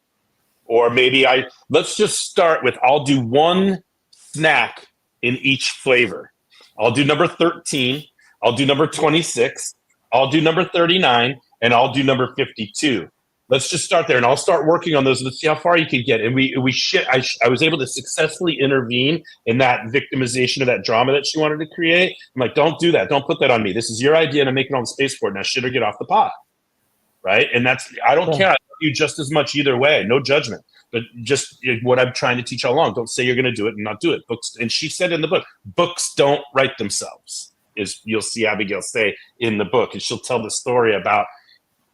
Or maybe let's just start with, I'll do 1 snack in each flavor. I'll do number 13. I'll do number 26. I'll do number 39. And I'll do number 52. Let's just start there. And I'll start working on those. Let's see how far you can get. And I was able to successfully intervene in that victimization of that drama that she wanted to create. I'm like, don't do that. Don't put that on me. This is your idea and I'm making all the space for it. Now shit or get off the pot. Right. And I don't care. I love you just as much either way. No judgment. But just what I'm trying to teach all along. Don't say you're going to do it and not do it. Books, and she said in the book, books don't write themselves. You'll see Abigail say in the book, and she'll tell the story about,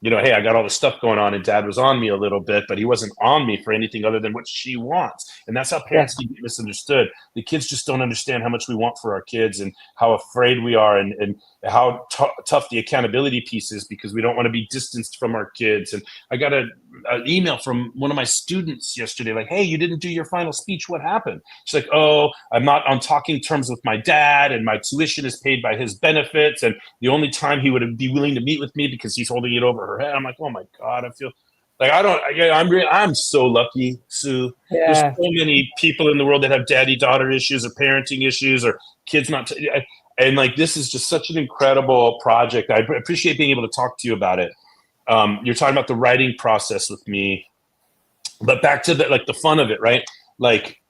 hey, I got all this stuff going on, and Dad was on me a little bit, but he wasn't on me for anything other than what she wants. And that's how parents get misunderstood. The kids just don't understand how much we want for our kids and how afraid we are and how tough the accountability piece is because we don't want to be distanced from our kids. And I got an email from one of my students yesterday, like, hey, you didn't do your final speech. What happened? She's like, oh, I'm not on talking terms with my dad, and my tuition is paid by his benefits. And the only time he would be willing to meet with me because he's holding it over her head. I'm like, oh my God, I feel like I'm so lucky, Sue. Yeah. There's so many people in the world that have daddy-daughter issues or parenting issues or kids not. And like, this is just such an incredible project. I appreciate being able to talk to you about it. You're talking about the writing process with me, but back to the fun of it, right? Like,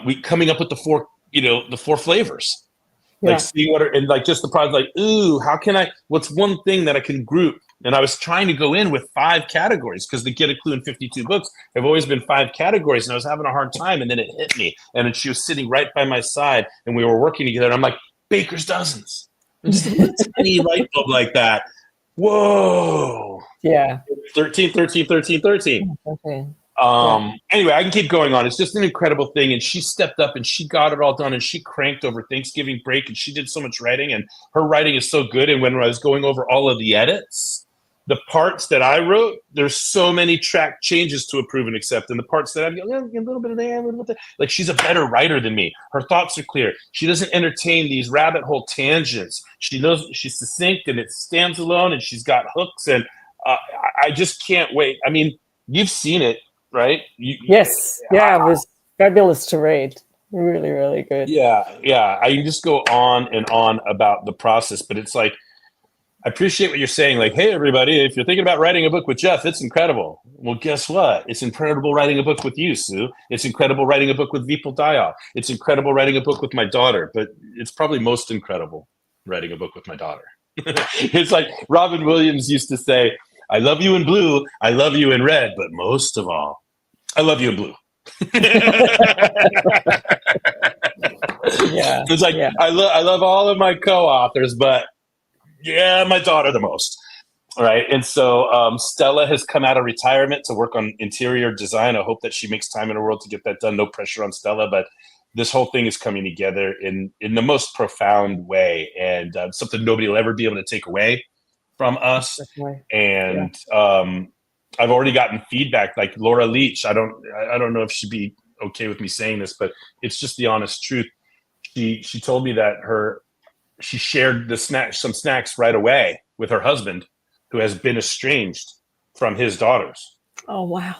we coming up with the 4 flavors, like seeing and like just the project, like, ooh, what's one thing that I can group? And I was trying to go in with 5 categories because the Get a Clue in 52 books have always been 5 categories. And I was having a hard time. And then it hit me. And then she was sitting right by my side and we were working together. And I'm like, Baker's Dozens. Just a tiny light bulb like that. whoa, Yeah. 13, 13, 13, 13. Okay. Yeah. Anyway, I can keep going on. It's just an incredible thing. And she stepped up and she got it all done, and she cranked over Thanksgiving break, and she did so much writing, and her writing is so good. And when I was going over all of the edits, the parts that I wrote, there's so many track changes to approve and accept. And the parts that I'm going, a little bit of that, a little bit of that. Like, she's a better writer than me. Her thoughts are clear. She doesn't entertain these rabbit hole tangents. She knows she's succinct and it stands alone, and she's got hooks. And I just can't wait. I mean, you've seen it, right? Yes. Yeah, it was fabulous to read. Really, really good. Yeah. I can just go on and on about the process, but it's like, I appreciate what you're saying. Like, hey, everybody, if you're thinking about writing a book with Jeff, it's incredible. Well, guess what? It's incredible writing a book with you, Sue. It's incredible writing a book with Vipul Dayal. It's incredible writing a book with my daughter, but it's probably most incredible writing a book with my daughter. It's like Robin Williams used to say, I love you in blue, I love you in red, but most of all, I love you in blue. Yeah. It's like, yeah. I love all of my co-authors, but yeah, my daughter the most. Right. And so Stella has come out of retirement to work on interior design. I hope that she makes time in her world to get that done. No pressure on Stella, but this whole thing is coming together in the most profound way, and something nobody will ever be able to take away from us. Definitely. And I've already gotten feedback, like Laura Leach. I don't know if she'd be okay with me saying this, but it's just the honest truth. She told me that she shared some snacks right away with her husband, who has been estranged from his daughters. Oh, wow.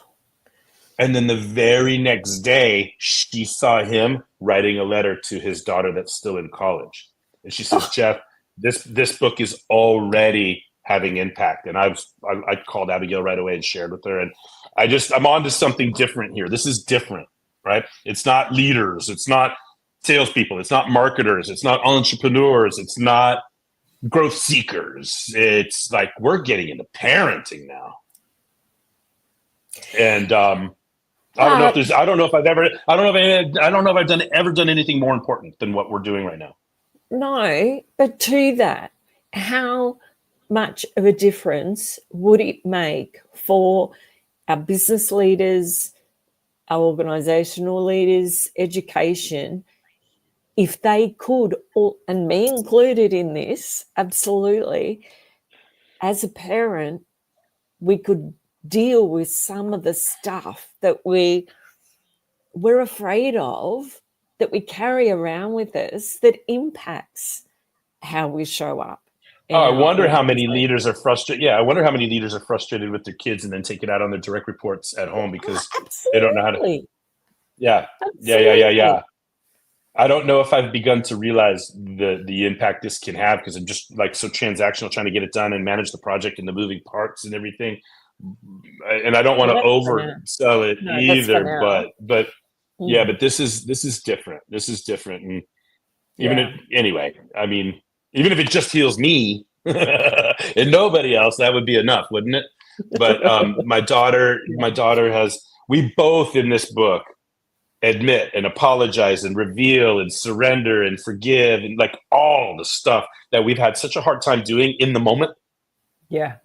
And then the very next day, she saw him writing a letter to his daughter that's still in college. And she says, Jeff, this book is already having impact. And I called Abigail right away and shared with her. And I'm on to something different here. This is different, right? It's not leaders. It's not salespeople. It's not marketers. It's not entrepreneurs. It's not growth seekers. It's like, we're getting into parenting now. And I don't know if I've ever done anything more important than what we're doing right now. No, but to that, how much of a difference would it make for our business leaders, our organizational leaders, education, if they could, and me included in this, absolutely, as a parent, we could deal with some of the stuff that we're afraid of, that we carry around with us, that impacts how we show up. I wonder how many leaders are frustrated. Yeah, I wonder how many leaders are frustrated with their kids and then take it out on their direct reports at home because they don't know how to. Yeah. Yeah. I don't know if I've begun to realize the impact this can have, because I'm just like so transactional, trying to get it done and manage the project and the moving parts and everything. And I don't want to oversell it either, but yeah, but this is different. This is different. And anyway, I mean, even if it just heals me and nobody else, that would be enough, wouldn't it? But my daughter we both in this book admit and apologize and reveal and surrender and forgive and like all the stuff that we've had such a hard time doing in the moment. Yeah.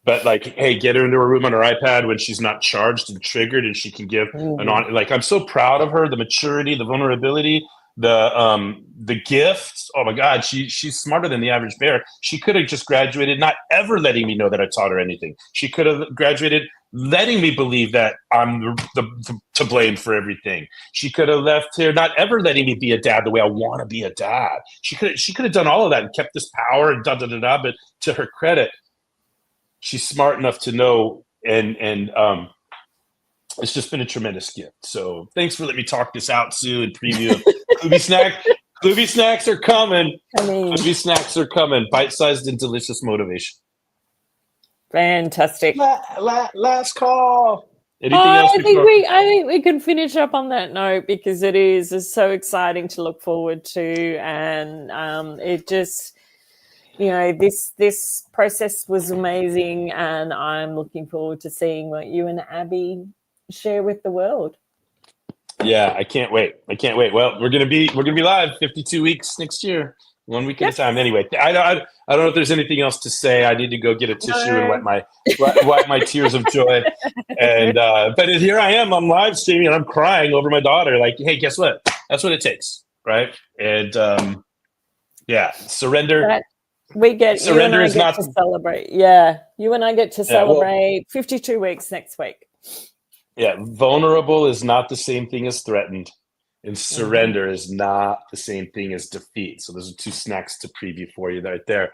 But like, hey, get her into her room on her iPad when she's not charged and triggered, and she can give I'm so proud of her, the maturity, the vulnerability, the gift. Oh my God, she's smarter than the average bear. She could have just graduated not ever letting me know that I taught her anything. She could have graduated letting me believe that I'm to blame for everything. She could have left here not ever letting me be a dad the way I want to be a dad. She could have done all of that and kept this power and but to her credit, she's smart enough to know, and it's just been a tremendous gift. So thanks for letting me talk this out, Sue, and preview. Klubi snacks are coming. Klubi snacks are coming. Bite-sized and delicious motivation. Fantastic. Last call. Anything else? I think we can finish up on that note, because it's so exciting to look forward to, and it just, this process was amazing, and I'm looking forward to seeing what you and Abby share with the world. Yeah, I can't wait. Well, we're gonna be live 52 weeks next year. 1 week at a Yep. time. Anyway, I don't know if there's anything else to say. I need to go get a tissue and No. wipe my tears of joy. And but here I am. I'm live streaming and I'm crying over my daughter. Like, hey, guess what? That's what it takes, right? And yeah, surrender. You and I get to celebrate. Yeah, you and I get to celebrate 52 weeks next week. Yeah, vulnerable is not the same thing as threatened, and surrender is not the same thing as defeat. So those are 2 snacks to preview for you right there.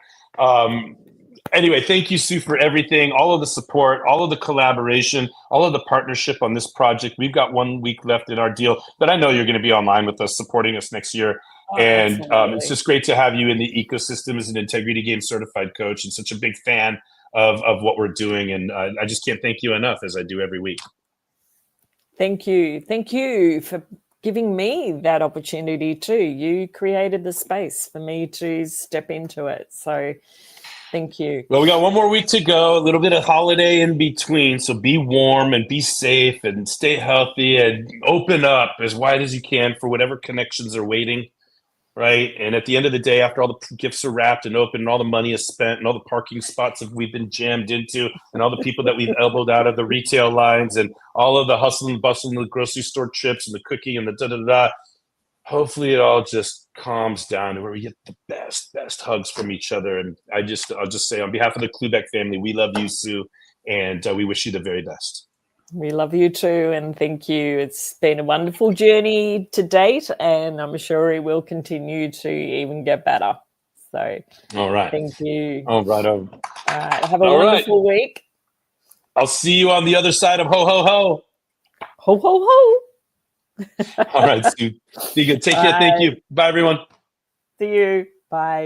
Anyway, thank you, Sue, for everything, all of the support, all of the collaboration, all of the partnership on this project. We've got 1 week left in our deal, but I know you're going to be online with us, supporting us next year. And it's just great to have you in the ecosystem as an Integrity Game certified coach and such a big fan of what we're doing. And I just can't thank you enough, as I do every week. Thank you. Thank you for giving me that opportunity too. You created the space for me to step into it. So thank you. Well, we got 1 more week to go, a little bit of holiday in between. So be warm and be safe and stay healthy and open up as wide as you can for whatever connections are waiting. Right. And at the end of the day, after all the gifts are wrapped and open and all the money is spent and all the parking spots that we've been jammed into and all the people that we've elbowed out of the retail lines and all of the hustle and bustle and the grocery store trips and the cooking and the da-da-da, hopefully it all just calms down to where we get the best hugs from each other. And I'll just say on behalf of the Klubeck family, we love you, Sue, and we wish you the very best. We love you too, and thank you. It's been a wonderful journey to date, and I'm sure it will continue to even get better. So, all right. Thank you. All right. Have a wonderful week. I'll see you on the other side of ho, ho, ho. Ho, ho, ho. All right, Sue. Be good. Take care. Thank you. Bye, everyone. See you. Bye.